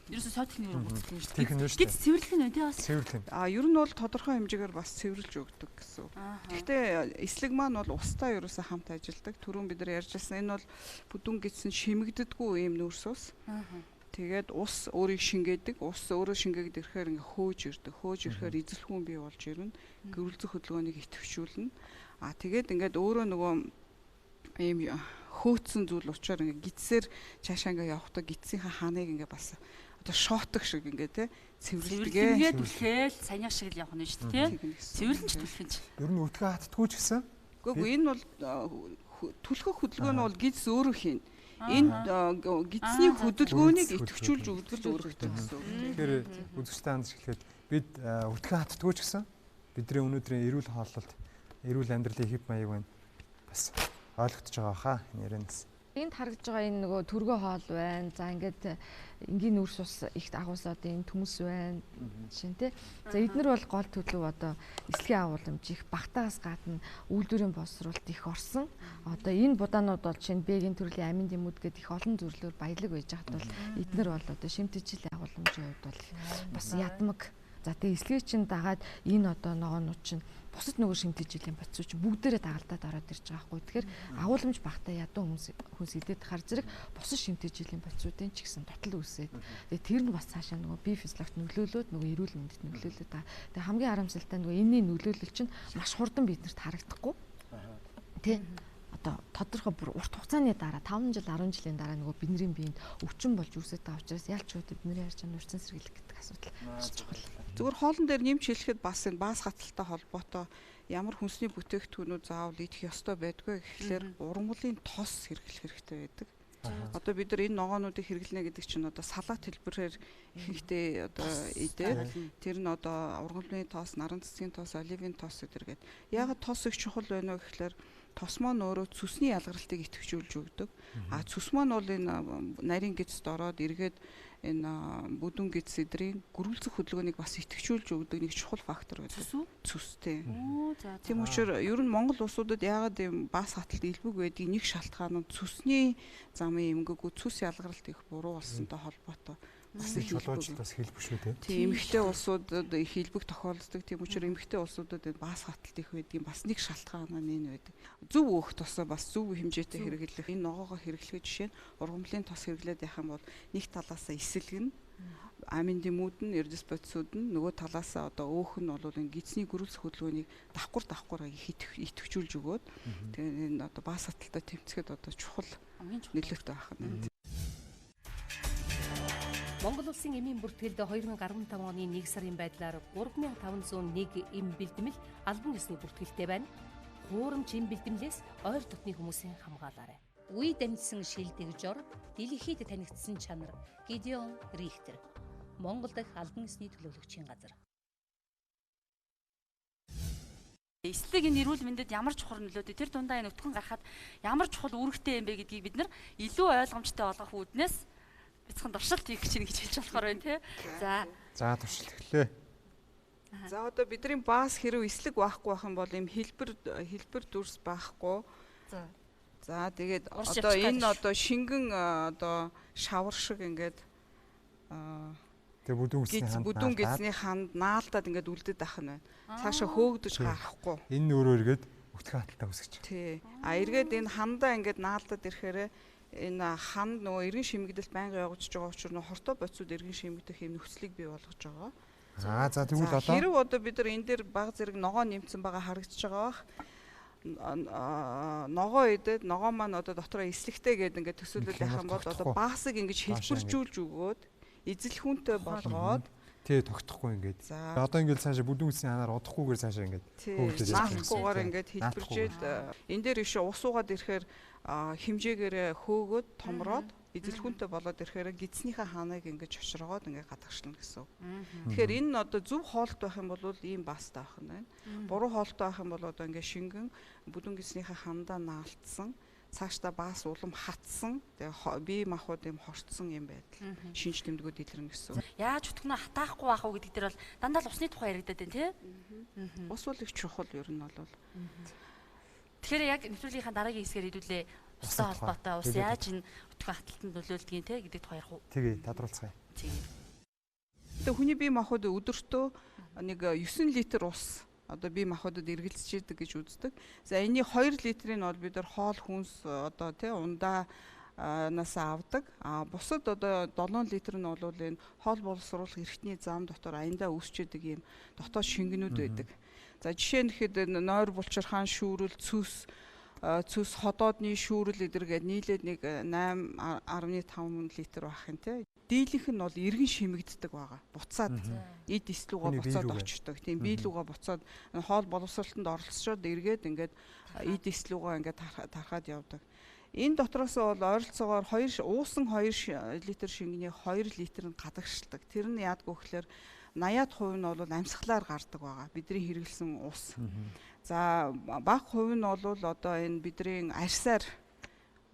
Ерөөсөө сот техникээр үүрэгтэй юм шүү. Техник шүү. Гэт цэвэрлэх нь тий бас. Цэвэрлэх. Ер нь бол тодорхой хэмжээгээр бас цэвэрлж өгдөг гэсэн үг. Гэхдээ эслэг маань бол устаа ерөөсөө хамт ажилладаг. Түрүүн бид нар ярьжсэн энэ бол бүдүүн гидсэн шимэгддэггүй юм нүүрс ус. Тэгээд ус өөрийг шингээдэг. Ус өөрөө шингээгээд ирэхээр ингээ хөөж ирдэг. Хөөж ирэхээр эзэлхүүн бий болж ирнэ. Гөрүүлзэх хөдөлгөөнийг идэвхжүүлнэ. Тэгээд ингээд өөрөө нөгөө ийм хөөцсөн зүйл учраас ингээ гидсээр цаашаа ингээ явахдаа гидсийнхаа ханыг ингээ бас одоо шоотог шиг ингээ те цэвэрлэгээ. Тэгээд түлхээл саяны шиг л явах нь шүү дээ те. Цэвэрлэн ч түлхэн ч. Ер нь өтгөө хатдаггүй ч гэсэн. Гэхдээ энэ бол түлхэх хөдөлгөөн нь бол гидс өөрөө хийн. Энэ гидсний хөдөлгөөнийг идэвхжүүлж өгдөг өөрөгтэй гэсэн үг. Тэгэхээр үзэгчтэй хандж хэлэхэд бид өтгөө хатдаггүй ч гэсэн бидний өнөөдрийн эрүүл хооллолт, эрүүл амьдралын хэв маяг байна. Бас ойлгогдож байгаа хаа энэ ярианаас. Энд харагдж байгаа энэ нөгөө төргөө хоол байна. За ингээд энгийн нүрс ус их агуулсаад энэ төмөс байна. Жишээ нь тий. За эднэр бол гол төлөв одоо эслэгийн агуулмж их багтаагаас гадна үйлдвэрийн боловсруулалт их орсон. Одоо энэ будаанууд бол жишээ нь бэгийн төрлийн амин дэмүүд гэдэг их олон зөвлөлөөр баялаг байж хад бол эднэр бол одоо шимтгийллийн агуулмжийн хувьд бол бас ядмаг За тэгээ эслэгээ чинь дагаад энэ одоо ногоонууд чинь бусад нөгөө шимтэж жилийн бодисуу чинь бүгдээрээ дагалдаад ороод ирж байгаа байхгүй. Тэгэхээр агуулмж багтаа ядуу хүмүүс идээд хар зэрэг бусад шимтэж жилийн бодисуудын ч гэсэн дотол үүсээд тэгээ тэр нь бас цаашаа нөгөө бие физиологт нөлөөлөөд нөгөө эрүүл мэндэд нөлөөлөд байгаа. Тэгээ хамгийн харамсалтай нөгөө энэний нөлөөлөл чинь маш хурдан биднэрт харагдахгүй. Тэ одоо тодорхой бүр урт хугацааны дараа 5 жил 10 жилийн дараа нөгөө бидний биед өвчин болж үүсэж байгаа учраас ялч үүд бидний ярьж байгаа урьдчилан сэргийлэх гэдэг асуудал маш чухал. Зүгээр хоолн дээр нэмж хэлэхэд бас энэ баас хаталтай холбоотой ямар хүнсний бүтээгдэхүүнүүд заавал идэх ёстой байдгүй гэхлээр ургамлын тос хэрэглэх хэрэгтэй байдаг. Одоо бид нар энэ ногоонуудыг хэрэглэнэ гэдэг чинь одоо салат хэлбэрээр ихэнхдээ одоо идээд тэр нь одоо ургамлын тос, наран цэцгийн тос, оливын тос гэдэргээд яагаад тос их чухал байна вэ гэхлээр тос маань өөрөө цүсний ялгаралтыг идэвхжүүлж өгдөг. А цүс маань бол энэ нарийн гидсд ороод эргээд энэ бүдүүн гидс эдрийн гөрүүлзэх хөдөлгөөнийг бас идэвхжүүлж өгдөг нэг чухал фактор байдаг. Цүстэй. Тийм учраас ер нь Монгол улсуудад яагаад юм бас хаталт илбэг байдгийг нэг шалтгаан нь цүсний замын эмгэггүй цүс ялгаралт их буруу болсонтой холбоотой. Бас их чулуужлаас хэлбэг шүү дээ. Тийм эмэгтэй улсуудад их хэлбэг тохиолддог. Тийм учраас эмэгтэй улсуудад бас хаталт их байдгийн бас нэг шалтгаан нь энэ байдаг. Зөв өөх тосоо бас зөв хэмжээтэй хэрэглэх. Энэ ногоогоо хэрэглэх жишээ нь ургамлын тос хэрэглээд байх юм бол нэг талаасаа эсэлгэн амин дэмүүд нь эрдэс бодисууд нь нөгөө талаасаа одоо өөх нь бол энэ гидсний гөрүүлсэх хөдөлгөөнийг давхар идэвхжүүлж өгөөд тэгээ энэ одоо бас хаталтаа тэмцэхэд одоо чухал нөлөөтэй байх нь. Монгол улсын эмийн бүртгэлд 2015 оны 1 сарын байдлаар 3501 эм бэлтгэл албан ёсны бүртгэлтэй байна. Хуурамч эм бэлтгэлээс ойр дотны хүмүүсийн хамгаалаарай. Үе дамжсан шилдэг жор, дэлхийд танигдсан чанар. Гидеон Рихтер. Монгол дахь албан ёсны төлөөлөгчийн газар. Эслэг энэ эрүүл мэндэд ямар чухал нөлөөтэй тэр дундаа энэ өтгөн гарахад ямар чухал үүрэгтэй юм бэ гэдгийг бид нар илүү ойлгомжтой болгох үүднээс бяцхан туршилт хийх чинь гэж хэлж болохоор байна тий. За туршилт эхлэе. За одоо бидний баас хэрэг эслэг байхгүй байх юм бол юм хэлбэр дүрс байхгүй. За тэгээд одоо энэ одоо шингэн одоо шавар шиг ингээд тэгээ бүдүүн гидсний ханд наалтаад ингээд үлдээд ах нь байна. Цаашаа хөөгдөж гарахгүй. Энэ өөрөө эргээд өтгөн хаталтаа үүсгэж. Тий. Эргээд энэ хандаа ингээд наалтаад ирэхээр энэ ханд нөгөө эргэн шимэгдэлт байнга явагдаж байгаа учраас нөгөө хортой бодисууд эргэн шимэгдэх юм нөхцөлийг бий болгож байгаа. За тэгвэл одоо хэрэг одоо бид нар энэ дээр баг зэрэг ногоо нэмсэн байгаа харагдаж байгаа бах. Ногоо идээд ногоо маань одоо дотроо эслэгтэй гэдэг ингээд төсөөлөл байх юм бол одоо баасыг ингэж хэлбэржүүлж өгөөд эзэлхүүнтэй болгоод тий тогтохгүй ингээд. Одоо ингээд цаашаа бүдүүн гисний ханаар удахгүйгээр цаашаа ингээд хөөгдөж наалахгүйгээр ингээд хэлбэржээд энэ дээр ишээ ус уугаад ирэхээр хэмжээгээр хөөгөөд томроод эзэлхүүнтэй болоод ирэхээр гидснийхээ хааныг ингээд шошрогоод ингээд гадагшлна гэсэн. Тэгэхээр энэ нь одоо зөв хоолт байх юм бол ийм бастай байх нь байна. Буруу хоолтой байх юм бол одоо ингээд шингэн бүдүүн гидснийхээ хандаа наалтсан, цаашдаа баас улам хатсан, тэгээ бие махбод юм хорцсон юм байдал. Шинж тэмдгүүд илэрнэ гэсэн. Яаж утгана хатаахгүй байх уу гэдэг дээр бол дандаа л усны тухай яригадаад байна тий. Ус бол их чухал ер нь бол. Тэгэхээр яг нэвтрүүлгийнхаа дараагийн хэсгээр хэлүүлээ. Устай холбоотой ус яаж энэ өтгөн хаталтанд нөлөөлдгийг те гэдэг тухай ярих уу? Тэгээ тодруулцгаая. Тэгээ хүний бие махбод өдөртөө нэг 9 литр ус одоо бие махбодод эргэлзэж идэг гэж үздэг. За энэний 2 литрийг бол бид нар хоол хүнс одоо те ундаа насаа авдаг. Бусад одоо 7 литр нь бол энэ хоол боловсруулах эрхтний зам дотор аяндаа үүсч идэг юм дотоод шингэнүүд байдаг. За жишээ нь хэд нойр булчирхаан шүүрэл цүс ходоодны шүүрэл эдэргээд нийлээд нэг 8.5 литр байх юм те. Дийлэнх нь бол эргэн шимэгддэг байгаа. Буцаад эд эслүүгээ буцаад очдог. Тийм биелүүгээ буцаад хоол боловсролтод оролцоод эргээд ингээд эд эслүүгээ ингээд тархаад явдаг. Энэ дотроос бол ойролцоогоор уусан 2 литр шингэний 2 литр нь гадагшилдаг. Тэр нь яадгүй гэхээр 80% нь бол амьсгалаар гардаг байгаа. Бидний хэрэглэсэн ус. За бага хувь нь бол одоо энэ бидний арьсаар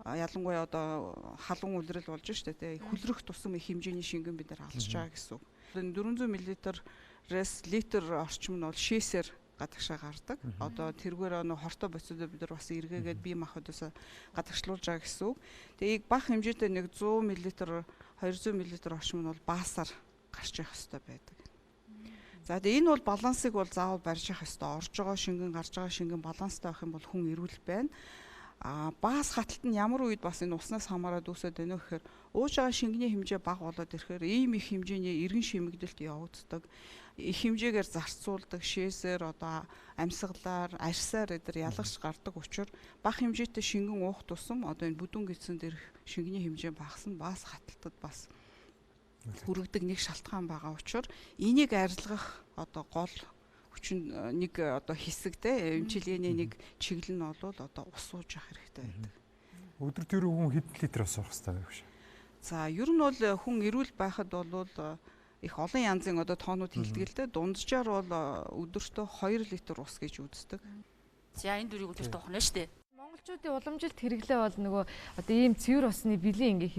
ялангуяа одоо халуун үлрэл болж штэ тий хүлрэх тусам их хэмжээний шингэн бид нар алж байгаа гэсэн үг. 400 мл-ээс литр орчим нь бол шээсээр гадагшаа гардаг. Одоо тэргээр нэг хортой боцодоо бид нар бас эргээгээд бие махбодоос гадагшлуулж байгаа гэсэн үг. Тэгээ бага хэмжээтэй нэг 100 мл 200 мл орчим нь бол баасаар гарч явах хэрэгтэй байдаг. За тэгээ энэ бол балансыг бол заавал барьж явах ёстой. Орж байгаа шингэн, гарч байгаа шингэн баланстай байх юм бол хүн эрүүл байна. Баас хаталт нь ямар үед бас энэ уснаас хамаараад үүсээд байна вэ гэхээр ууж байгаа шингэний хэмжээ бага болоод ирэхээр ийм их хэмжээний эргэн шимэгдэлт явагддаг. Их хэмжээгээр зарцуулдаг, шээсээр одоо амьсгалаар, арьсаар эдэр ялгарч гардаг учраас бага хэмжээтэй шингэн уух тусам одоо энэ бүдүүн гидсэн дээрх шингэний хэмжээ багасна, баас хаталтад бас хүрэгдэг нэг шалтгаан байгаа учраас энийг арилгах одоо гол хүчин нэг одоо хэсэгтэй эмчилгээний нэг чиглэл нь бол одоо ус ууж явах хэрэгтэй байдаг. Өдөр төр хүн хэдэн литр ус уух хэрэгтэй байх вэ? За ер нь бол хүн эрүүл байхад бол их олон янзын одоо тоонууд хилдэг л дээ. Дунджаар бол өдөртөө 2 литр ус гэж үздэг. За энэ дөрийг өдөртөө ухна шүү дээ. Монголчуудын уламжилт хэрэглээ бол нөгөө одоо ийм цэвэр усны бэлэн ингээ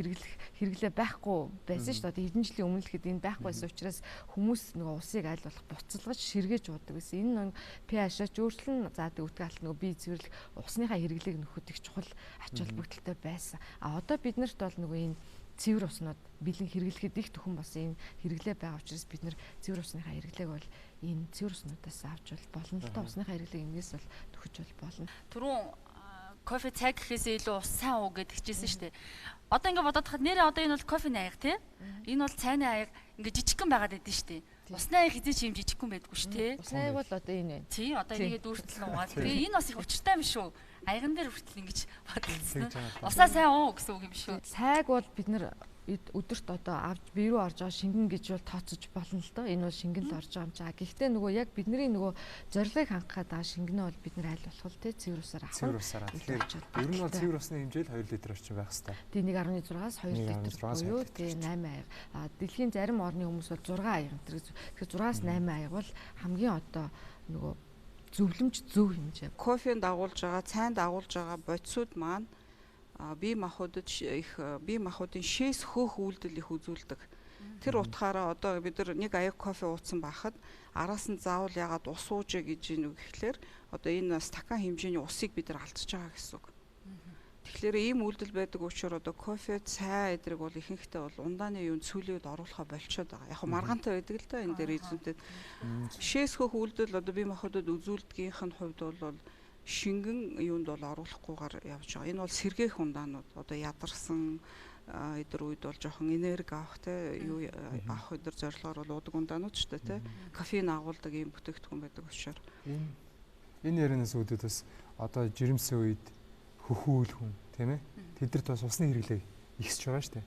хэрэглээ байхгүй байсан шүү дээ. Одоо хэдэн жилийн өмнө л хэд энэ байхгүйсэн учраас хүмүүс нөгөө усыг аль болох буцалгаж ширгээж уудаг гэсэн. Энэ нэг pH-аач өөрчлөн заадаг үтгэлт нөгөө бие цэвэрлэх усныхаа хэрэглээг нөхөд их чухал ач холбогдолтой байсан. Одоо бид нарт бол нөгөө энэ цэвэр уснууд бэлэн хэрэглэхэд их төхөн бас энэ хэрэглээ байгаа учраас бид нар цэвэр усныхаа хэрэглээг бол энэ цэвэр уснуудаас авч болно л да. Усныхаа хэрэглээг энэс бол төхөж болно. Түрүүн кофе цай гэхээсээ илүү ус сайн уу гэдэг чижсэн шүү дээ. Одоо ингээд бодоод хахад нэрээ одоо энэ бол кофений аяга тий. Энэ бол цайны аяга ингээд жижигхэн байгаад байдсан шүү дээ. Усны аяга хизээч юм жижигхэн байдгүй шүү дээ. Усны аяга бол одоо энэ байна. Тий, одоо энийгээ дүүртэл нугаад. Тэгээ энэ бас их учиртай юм шүү. Аяган дээр хүртэл ингэж бодлсон. Усаа сайн уу гэсэн үг юм шүү. Цайг бол бид нар өдөрт одоо авч бие рүү орж байгаа шингэн гэж бол тооцож болно л доо. Энэ бол шингэн л орж байгаа юм чаа. Гэхдээ нөгөө яг бидний нөгөө зорилгыг хангахад байгаа шингэнэ бол бид нар аль болох те цэвэр усаар авах. Цэвэр усаар. Тэгэхээр ер нь бол цэвэр усны хэмжээ л 2 литр орчим байх хэрэгтэй. Тий 1.6-аас 2 литр буюу тий 8 аяга. Дэлхийн зарим орны хүмүүс бол 6 аяга энэ. Тэгэхээр 6-аас 8 аяга бол хамгийн одоо нөгөө зөвлөмж зөв хэмжээ. Кофенд дагуулж байгаа, цайнд дагуулж байгаа бодисууд маань бие махбодод бие махбодын шээс хөөх үйлдэл их үзүүлдэг. Тэр утгаараа одоо бид нар нэг аяг кофе ууцсан байхад араас нь заавал ягаад ус уужээ гэж юм гэхлээр одоо энэ стакан хэмжээний усыг бид нар алдчихж байгаа гэсэн үг. Тэгэхээр ийм үйлдэл байдаг учраас одоо кофе, цай эдрэг бол ихэнхдээ бол ундааны юунд сүлээд оруулахаа болчиход байгаа. Яг маргаантай байдаг л да энэ дээр эзэмтэд. Шээс хөөх үйлдэл одоо бие махбодод үзүүлдгийнх нь хувьд бол шингэн юунд бол оруулахгүйгээр явж байгаа. Энэ бол сэргээх ундаанууд одоо ядарсан эдэр үед бол жоохон энерги авах те юу авах эдэр зорилгоор бол уудаг ундаанууд ч те кофеин агуулдаг ийм бүтээгдэхүүн байдаг учраас энэ ярианаас үүдээд бас одоо жирэмсэн үед хөхүүл хүн тийм ээ тэдэрт бас усны хэрэглээ ихсэж байгаа шүү дээ.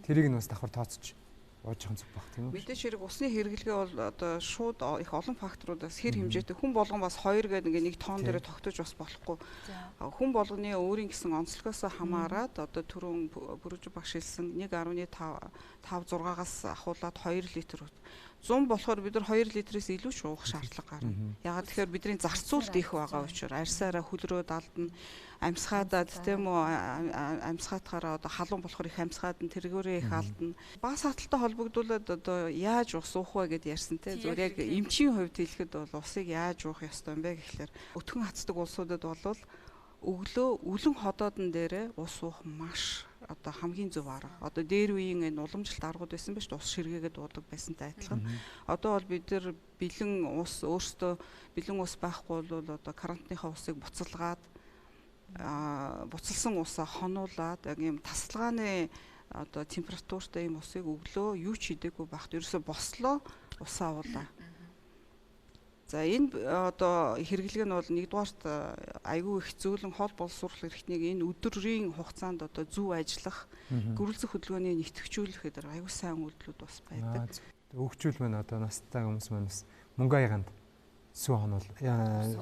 Тэрийг нь бас давхар тооцож ууж явах зүг баг тийм үү? Мэдээж хэрэг усны хэрэглээ бол одоо шууд их олон факторуудаас хэр хэмжээтэй хүн болгон бас 2 гэдэг нэг тоон дээр тогтож бас болохгүй. Хүн болгоны өөрийн гэсэн онцлогоос хамаарат одоо түрүүн бүрж багш хэлсэн 1.5 6-аас ахуулаад 2 литр 100 болохоор бид нар 2 литрээс илүү ч уух шаардлага гарна. Ягаад тэгэхээр бидний зарцуулт их байгаа учраас арьсаараа хөлрөө далдна, амьсгаадад тийм үү амьсгаатахаараа одоо халуун болохоор их амьсгаад нь тэргүүрээ их алдна. Бас хаталтай холбогдуулаад одоо яаж ус уух вэ гэдээ ярьсан те. Зүгээр яг эмчийн хувьд хэлэхэд бол усыг яаж уух ёстой юм бэ гэхлээр өтгөн хацдаг улсуудад бол өглөө үлэн ходоодон дээрээ ус уух маш одоо хамгийн зөв арга. Одоо дээр үеийн энэ уламжлалт аргууд байсан ба ш ус ширгээгээд уудаг байсантай адилхан. Одоо бол бид нар бэлэн ус өөртөө бэлэн ус байхгүй бол одоо карантиныхаа усыг буцалгаад буцалсан усаа хонуулаад яг юм тасалгааны одоо температуртай юм усыг өглөө юу ч хийдэггүй багт ерөөсө бослоо усаа уулаа. За энэ одоо хэрэглэг нь бол нэгдүгээрт айгүй их зөөлөн хоол боловсруулах эрхтнийг энэ өдрийн хугацаанд одоо зөв ажиллах, гөрөлцөх хөдөлгөөний нэвтрүүлэх гэдэг айгүй сайн үйлдэлүүд бас байдаг. Өгчүүл мэн одоо настай хүмүүс манаас мөнгө аяганд сүү хонол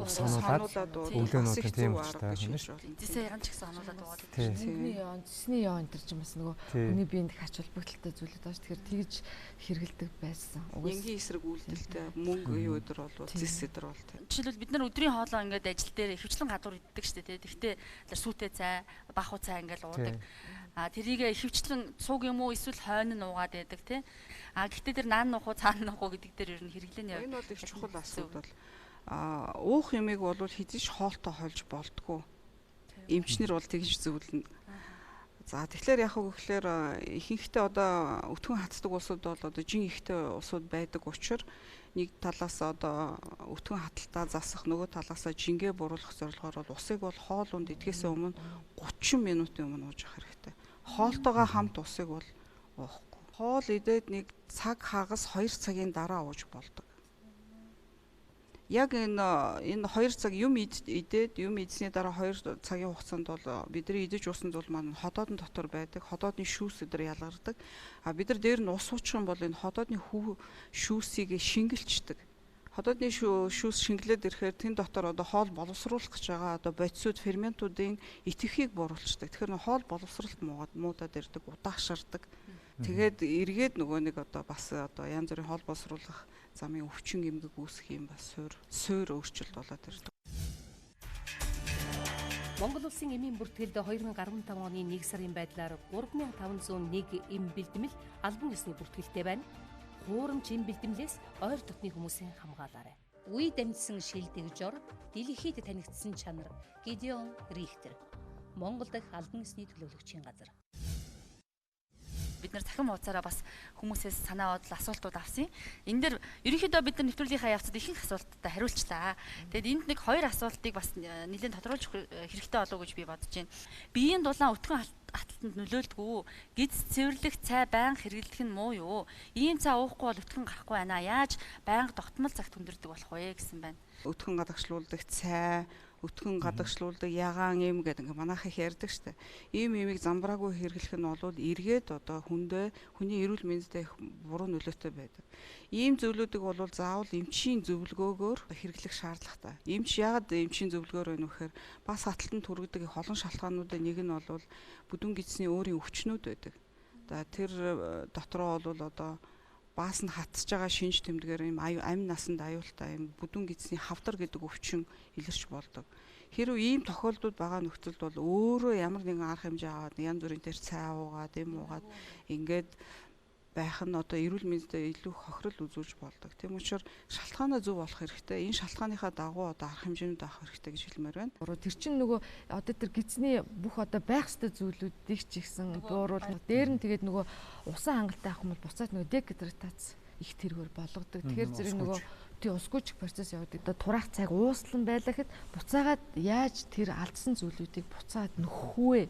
ус хонуулаад өглөөнүүд тийм учраас байна шүү. Эцэсээ яган ч гэсэн хонуулаад уугаад байна. Цэсний яон энэ төр ч юм бас нөгөө хүний биед их ач холбогдолтой зүйлүүд байна. Тэгэхээр тэгж хэрэгэлдэг байсан. Энгийн эсрэг үйлдэлтэй мөнгө юу өдөр бол цэс өдөр бол тийм. Жишээлбэл бид нар өдрийн хоолоо ингээд ажил дээр ихэвчлэн гадуур иддэг шүү дээ. Тэгвэл сүүтэй цай, баху цай ингээд уудаг. Тэрийг ихэвчлэн цуг юм уу эсвэл хойно нь уугаад байдаг тийм. Гэхдээ тэр наан нуух уу цаана нуух уу гэдэг дээр ер нь хэрэглэн яа. Энэ бол их чухал асуудал. Уух юмыг бол хэзээ ч хоолтой хольж болдгоо. Эмчнэр бол тэгж зөвлөнө. За тэгэхээр яг гэхээр ихэнхдээ одоо өтгөн хатдаг улсууд бол одоо жин ихтэй улсууд байдаг учраас нэг талаас одоо өтгөн хаталтаа засах, нөгөө талаасаа жингээ буруулах зорилгоор бол усыг бол хоол унд идэхээс өмнө 30 минутын өмнө ууж явах хэрэгтэй. Хоолтойгоо хамт усыг бол уухгүй. Хоол идээд нэг цаг хагас 2 цагийн дараа ууж болдог. Яг энэ 2 цаг юм идээд юм идсний дараа 2 цагийн хугацаанд бол бидний идэж уусан зүйл маань ходоодны дотор байдаг. Ходоодны шүүс өдр ялгардаг. А бид нар дээр нь ус уучих юм бол энэ ходоодны шүүсийг шингэлцдэг. Ходоодны шүүс шингэлээд ирэхээр тэн дотор одоо хоол боловсруулах гэж байгаа одоо бодисууд ферментуудын идэвхийг буруулцдаг. Тэгэхээр хоол боловсралт муудаад ирдэг, удаашрдаг. Тэгээд эргээд нөгөө нэг одоо бас одоо янз бүрийн хоол боловсруулах замын өвчин эмгэг үүсэх юм бас суур өөрчлөлт болоод ирдэг. Монгол улсын эмийн бүртгэлд 2015 оны 1 сарын байдлаар 3501 эм бэлтгэл албан ёсны бүртгэлтэй байна. Хуурамч эм бэлтгэлээс ойр дотны хүмүүсийн хамгаалаарай. Үе дамжсан шилдэг жор, дэлхийд танигдсан чанар. Гидеон Рихтер. Монгол дахь албан ёсны төлөөлөгчийн газар. Бид нар дахин ууцаараа бас хүмүүсээс санаа бодол асуултууд авсан. Энэ дэр ерөнхийдөө бид нар нэвтрүүлгийнхаа явцад ихэнх асуултуудад хариулчлаа. Тэгэд энд нэг 2 асуултыг бас нэлээд тодруулж хэрэгтэй болов уу гэж би бодож байна. Биеийн дулаан өтгөн хаталтанд нөлөөлдгүү. Гиз цэвэрлэх цай байнга хэрэглэх нь муу юу? Ийм цай уухгүй бол өтгөн гарахгүй байна. Яаж байнга тогтмол цагт хүндэрдэг болох вэ гэсэн байна. Өтгөн гадагшлуулдаг цай, өтгөн гадагшлуулдаг ягаан юм гэдэг ингээ манайх их ярьдаг штэ. Ийм имийг замбраагүй хэрэглэх нь бол эргээд одоо хүний эрүүл мэндэд их буруу нөлөөтэй байдаг. Ийм зүйлүүдийг бол заавал эмчийн зөвлөгөөгөөр хэрэглэх шаардлагатай. Эмч яагаад эмчийн зөвлөгөөр байна вэ гэхээр бас хаталтанд хүргэдэг их олон шалтгаануудын нэг нь бол бүдүүн гидсний өөрийн өвчнүүд байдаг. За тэр дотроо бол одоо баас нь хатж байгаа шинж тэмдгээр юм амь насанд аюултай юм бүдүүн гидсний хавдар гэдэг өвчин илэрч болдог. Хэрвээ ийм тохиолдлууд байгаа нөхцөлд бол өөрөө ямар нэгэн арга хэмжээ аваад янз бүрийн тэр цай уугаад эм уугаад ингээд байх нь одоо эрүүл мэндэд илүү хохирол үзүүлж болдог. Тийм учраас шалтгаанаа зөв болох хэрэгтэй. Энэ шалтгааныхаа дагуу одоо арга хэмжээнд авах хэрэгтэй гэж хэлмээр байна. Тэр чинь нөгөө одоо тэр гидсний бүх одоо байх ёстой зүйлүүдийг ч ихсэн бууруулна. Дээр нь тэгээд нөгөө усан хангалттай авах юм бол буцаад нөгөө дегидратац их тэргээр болгодог. Тэгэхээр зэрэг нөгөө тий усгүйч процесс явагддаг. Одоо тураах цайг ууслан байлаа гэхэд буцаагаад яаж тэр алдсан зүйлүүдийг буцаад нөхөх вэ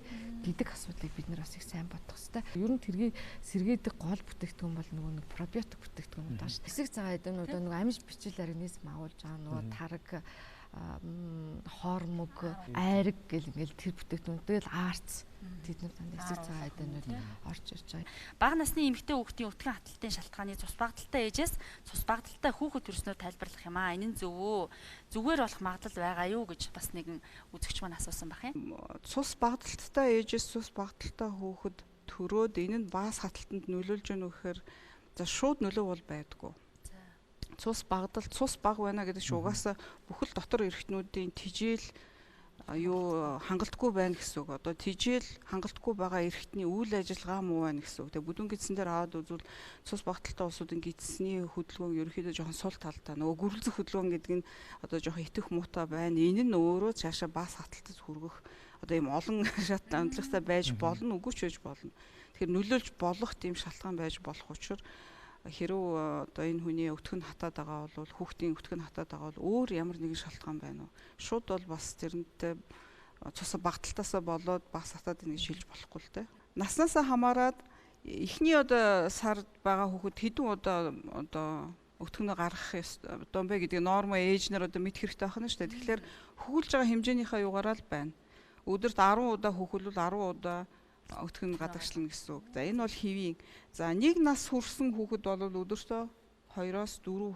гэдэг асуудлыг бид нар бас их сайн бодох хэрэгтэй. Ер нь тэргийг сэргээдэг гол бүтээгдэхүүн бол нөгөө нэг пробиотик бүтээгдэхүүнүүд байна шүү дээ. Хэсэг цагаан эднүүд нөгөө амиж бичил организм агуулж байгаа нөгөө тараг хормог, айраг гэл ингээл тэр бүтээгдэхүүн тэгэл арц тэднэр дандаа хэсэг цагаан эднүүд орж ирж байгаа. Бага насны эмэгтэй хүүхдийн өтгөн хаталтын шалтгааны цус багталтай ээжээс цус багталтай хүүхэд төрснөөр тайлбарлах юм аа. Энэ нь зөв үү? Зүгээр болох магадлал байгаа юу гэж бас нэгэн үзэгч маань асуусан байх юм. Цус багталтай ээжээс цус багталтай хүүхэд төрөөд энэ нь баас хаталтанд нөлөөлж гэнэ гэхээр за шууд нөлөө бол байдаггүй. Цус баг байна гэдэг чинь угаасаа бүхэл дотор эрхтнүүдийн тижэл хангалтгүй байна гэсэн үг. Одоо тижэл хангалтгүй байгаа эрхтний үйл ажиллагаа муу байна гэсэн үг. Тэгээ бүдүүн гидсэн дээр аваад үзвэл цус багталтай улсуудын гидсний хөдөлгөөн ерөөхдөө жоохон сул талтай. Нөгөө гүрэлзэх хөдөлгөөн гэдэг нь одоо жоохон итэх муутай байна. Энэ нь өөрөө цаашаа бас хаталтад хүргэх одоо ийм олон шат амтлагтай байж болно, үгүй ч байж болно. Тэгэхээр нөлөөлж болох тийм шалтгаан байж болох учраас хэрв одоо энэ хүний өтгөн хатаад байгаа бол хүүхдийн өтгөн хатаад байгаа бол өөр ямар нэгэн шалтгаан байна уу? Шууд бол бас тэрнтэй цус багталтаасаа болоод бас хатаад ийн гэж хэлж болохгүй л дээ. Наснаасаа хамаарат эхний одоо сард байгаа хүүхэд хэдэн удаа одоо өтгөнөө гаргах ёстой бэ гэдэг норма ээж нар одоо мэд хэрэгтэй байх нь шүү дээ. Тэгэхээр хөвөлж байгаа хэмжээнийхээ югаараа л байна. Өдөрт 10 удаа хөвөлвөл 10 удаа өтгөн гадагшлна гэсэн үг. За энэ бол хэвийн. За нэг нас хүрсэн хүүхэд бол өдөртөө 2-оос 4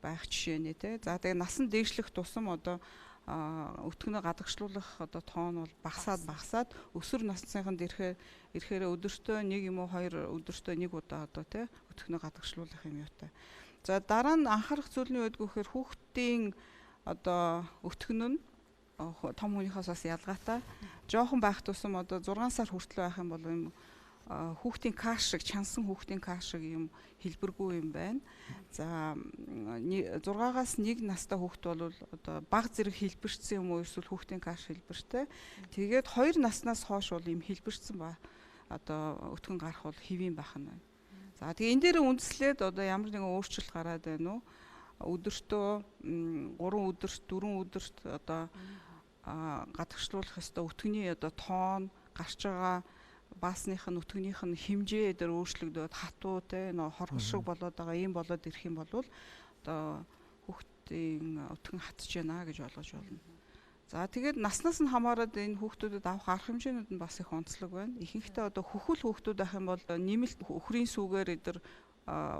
байх жишээ нэ тэ. За тэгээ насан дээшлэх тусам одоо өтгөнөө гадагшлуулах одоо тоон бол багасаад өсвөр насныханд ирэхээр өдөртөө 1 юм уу 2 өдөртөө 1 удаа одоо тэ өтгөнөө гадагшлуулах юм юутай. За дараа нь анхаарах зүйлний үед гэхээр хүүхдийн одоо өтгөн нь том хүнийхээс бас ялгаатай. Жохон байх тусам одоо 6 сар хүртэл байх юм бол хүүхдийн каш шиг чансан хүүхдийн каш шиг юм хэлбэргүй юм байна. За 6-аас 1 настай хүүхд бол одоо баг зэрэг хэлбэрчсэн юм уу эсвэл хүүхдийн каш хэлбэртэй. Тэгээд 2 наснаас хойш бол юм хэлбэрчсэн ба одоо өтгөн гарах бол хэвийн байх нь байна. За тэгээ энэ дээр үндэслээд одоо ямар нэгэн өөрчлөлт гараад байна уу? Өдөртөө 3 өдөрт 4 өдөрт одоо гадагшлуулах ёстой өтгөний одоо тоон гарч байгаа баасных нь өтгөнийх нь хэмжээ дээр өөрчлөгдөд хатуу те нөө хорхол шиг болоод байгаа юм болоод ирэх юм бол одоо хүүхдийн өтгөн хатж байна гэж ойлгож болно. За тэгээд наснаас нь хамаарат энэ хүүхдүүдэд авах арга хэмжээнүүд нь бас их онцлог байна. Ихэнхдээ одоо хөхүүл хүүхдүүд ах юм бол нэмэлт өхрийн сүгээр эдэр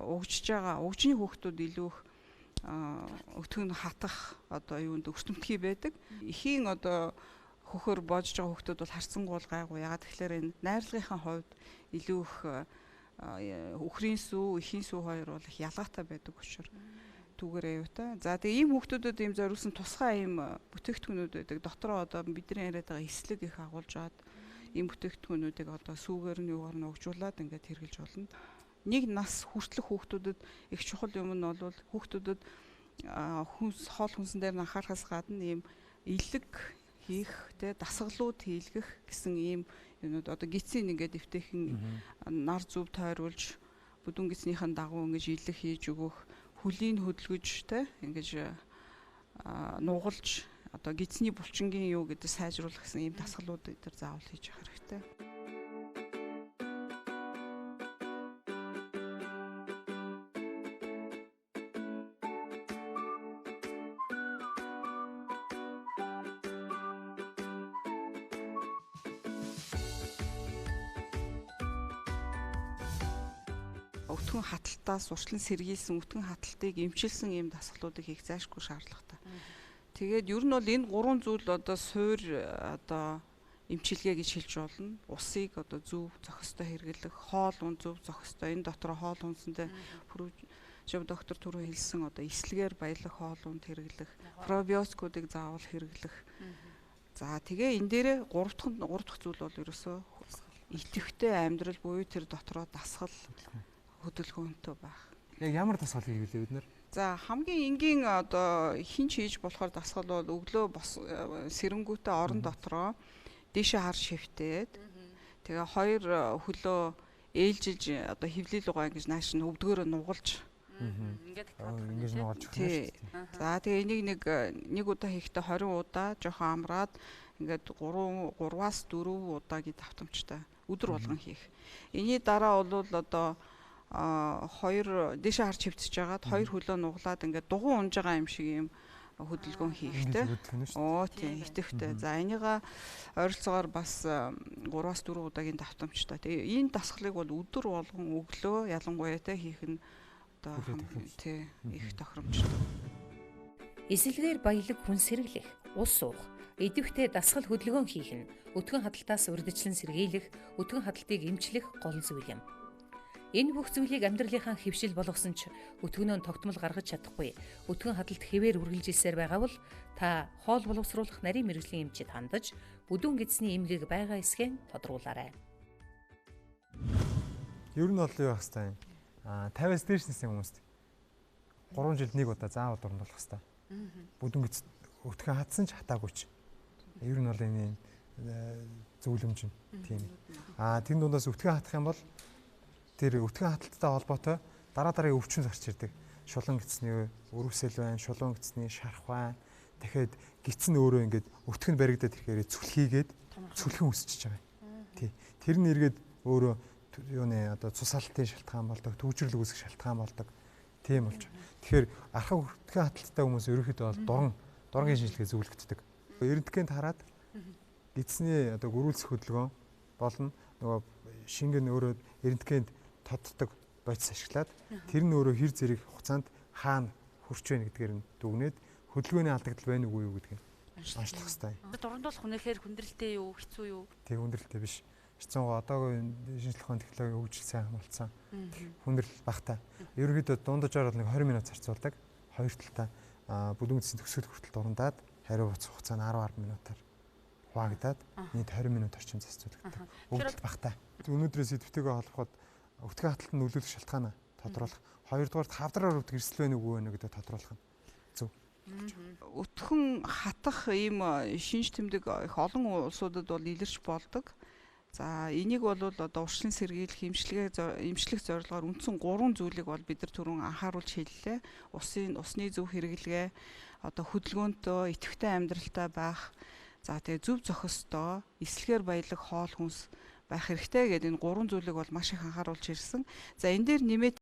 угжиж байгаа угжны хүүхдүүд илүү их өтгөн хатах одоо юунд өртөмтгий байдаг. Эхийн одоо хөхөр боожж байгаа хүүхдүүд бол харцсангуул гайгүй. Ягаад тэгэхээр энэ найрлагынхаа хувьд илүү их өхрийн сүү, эхийн сүү хоёр бол их ялгаатай байдаг учраас түүгээр аюутай. За тэгээ ийм хүүхдүүдэд ийм зориулсан тусгай ийм бүтээгдэхүүнүүд байдаг. Дотроо одоо бидний яриад байгаа эслэг их агуулж аваад ийм бүтээгдэхүүнүүдийг одоо сүүгээр нь юугаар нь угжуулад ингээд хэрэгжилж болно. Нэг нас хүртэлх хүүхдүүдэд их чухал юм нь бол хүүхдүүдэд хоол хүнсэн дээр нь анхаарахаас гадна ийм илэг хийх тэ дасгалууд хийлгэх гэсэн ийм юмуд одоо гидсийн ингээд эвтэйхэн нар зүв тойруулж бүдүүн гидснийхэн дагуу ингэж илэг хийж өгөх, хүлийг хөдөлгөж тэ ингэж нугалж одоо гидсний булчингийн юу гэдэг сайжруулах гэсэн ийм дасгалууд дээр заавал хийж явах хэрэгтэй. Өтгөн хаталтаас урьдчилан сэргийлсэн өтгөн хаталтыг эмчилсэн ийм дасгалуудыг хийх зайлшгүй шаардлагатай. Тэгээд ер нь бол энэ 3 зүйл одоо суур одоо эмчилгээ гэж хэлж болно. Усыг одоо зөв зохистой хэрэглэх, хоол унд зөв зохистой. Энэ дотор хоол хүнсэндээ шив доктор түрүү хэлсэн одоо эслэгээр баялаг хоол унд хэрэглэх, пробиотикуудыг заавал хэрэглэх. За тэгээ энэ дээрээ 3 дахь зүйл бол ерөөсөө идэвхтэй амьдрал буюу тэр дотроо дасгал хөдөлгөөнтэй байх. Яг ямар дасгал хийвэл бид нэр? За хамгийн энгийн одоо хинч хийж болохоор дасгал бол өглөө сэрэнгүүтээ орон дотроо дээшээ хар шивтээд тэгээ 2 хөлөө ээлжилж одоо хөвлөл угаа ингэж нааш нь өвдгөөрөө нугалж ингэж нугалж өгнө. За тэгээ энийг нэг удаа хийхдээ 20 удаа жоохон амраад ингээд 3-аас 4 удаагийн давтамжтай өдөр болгон хийх. Энийний дараа бол одоо 2 дээшээ харж хөвтөж жагаад 2 хөлөө нуглаад ингээд дугуй унж байгаа юм шиг юм хөдөлгөөн хийхтэй. Тийм итэвхтэй. За энийга ойролцоогоор бас 3-аас 4 удаагийн давтамжтай. Тэгээ энэ дасгалыг бол өдөр болгон өглөө ялангуяа те хийх нь одоо тий их тохиромжтой. Эсэлгээр баялаг хүн сэргэлэх, ус уух, идэвхтэй дасгал хөдөлгөөн хийх нь өтгөн хадалтаас урьдчилан сэргийлэх, өтгөн хадалтыг эмчлэх гол зүйл юм. Энэ бүх зүйлийг амьдралынхаа хэвшил болгосон ч өтгөнөө тогтмол гаргаж чадахгүй. Өтгөн хадалт хэвээр үргэлжилсээр байгаа бол та хоол боловсруулах нарийн мэргэжлийн эмчид хандаж бүдүүн гидсний эмгээг байгаа эсхээ тодруулаарай. Ер нь бол юу байх хэвээр 50-аас дээш насны хүмүүст 3 жилд нэг удаа заавал дуранд болох хэвээр. Бүдүүн гидс өтгөн хатсан ч хатаагүй ч. Ер нь бол энэ зөвлөмж юм. Тийм. Тэн дундаас өтгөн хатах юм бол тэр өтгөн хаталттай холбоотой дараа өвчин зарч ирдэг. Шулуун гидсний өрөвсөл байна, шулуун гидсний шарах байна. Дахиад гидсэн өөрөө ингээд өтгөн баригдаад ирэхээр цүлхийгээд цүлхэн үсчихэж байгаа. Тий. Тэр нь эргээд өөрөө юуны одоо цус алтын шалтгаан болдог, төвжирлэг үүсэх шалтгаан болдог. Тийм болж. Тэгэхээр архаг өтгөн хаталттай хүмүүс ерөөхдөө бол дургийн шинжилгээ зөвлөгддөг. Эрдэнэт хараад гидсний одоо гөрүүлсэх хөдөлгөөн болно. Нөгөө шингэн өөрөө эрдэнэт тоддог бодис ашиглаад тэр нь өөрөө хэр зэрэг хугацаанд хаана хурч байна гэдгээр нь дүгнээд хөдөлгөөний алдагдал байна уу юу гэдгийг онцлох хэрэгтэй. Дурандуулах үнэхээр хүндрэлтэй юу, хэцүү юу? Тэг хүндрэлтэй биш. Хэцүүгоо одоогийн шинжлэх ухааны технологи хөгжил сайн хамгаалсан. Хүндрэл багтаа. Ерөнхийдөө дунджаар бол нэг 20 минут зарцуулдаг. Хоёр талдаа бүдүүн гидсийн төгсгөл хүртэл дурандаад хариу хугацаа нь 10 минутаар хуваагдаад нийт 20 минут орчим засцуулагддаг. Бүгд багтаа. Өнөөдрөөс идэвхтэйгээ холбоход өтгөө хаталтанд нөлөөлөх шалтгаан тодруулах. Хоёрдугаар хавдраар өвдөх эрсдэл байна уу вэ гэдэг тодруулах нь зөв. Өтгөн хатах ийм шинж тэмдэг их олон улсуудад бол илэрч болдог. За энийг бол одоо урьдчилан сэргийлэх эмчлэх зорилгоор үндсэн 3 зүйлийг бол бид нар түрүүн анхааруулж хэллээ. Усны зөв хэрэглэгээ, одоо хөдөлгөөнтэй, идэвхтэй амьдралтай байх. За тэгээ зөв зохистой, эслэгээр баялаг хоол хүнс байх хэрэгтэй гэдэг энэ 3 зүйлийг бол маш их анхааруулж ирсэн. За энэ дээр нэмээд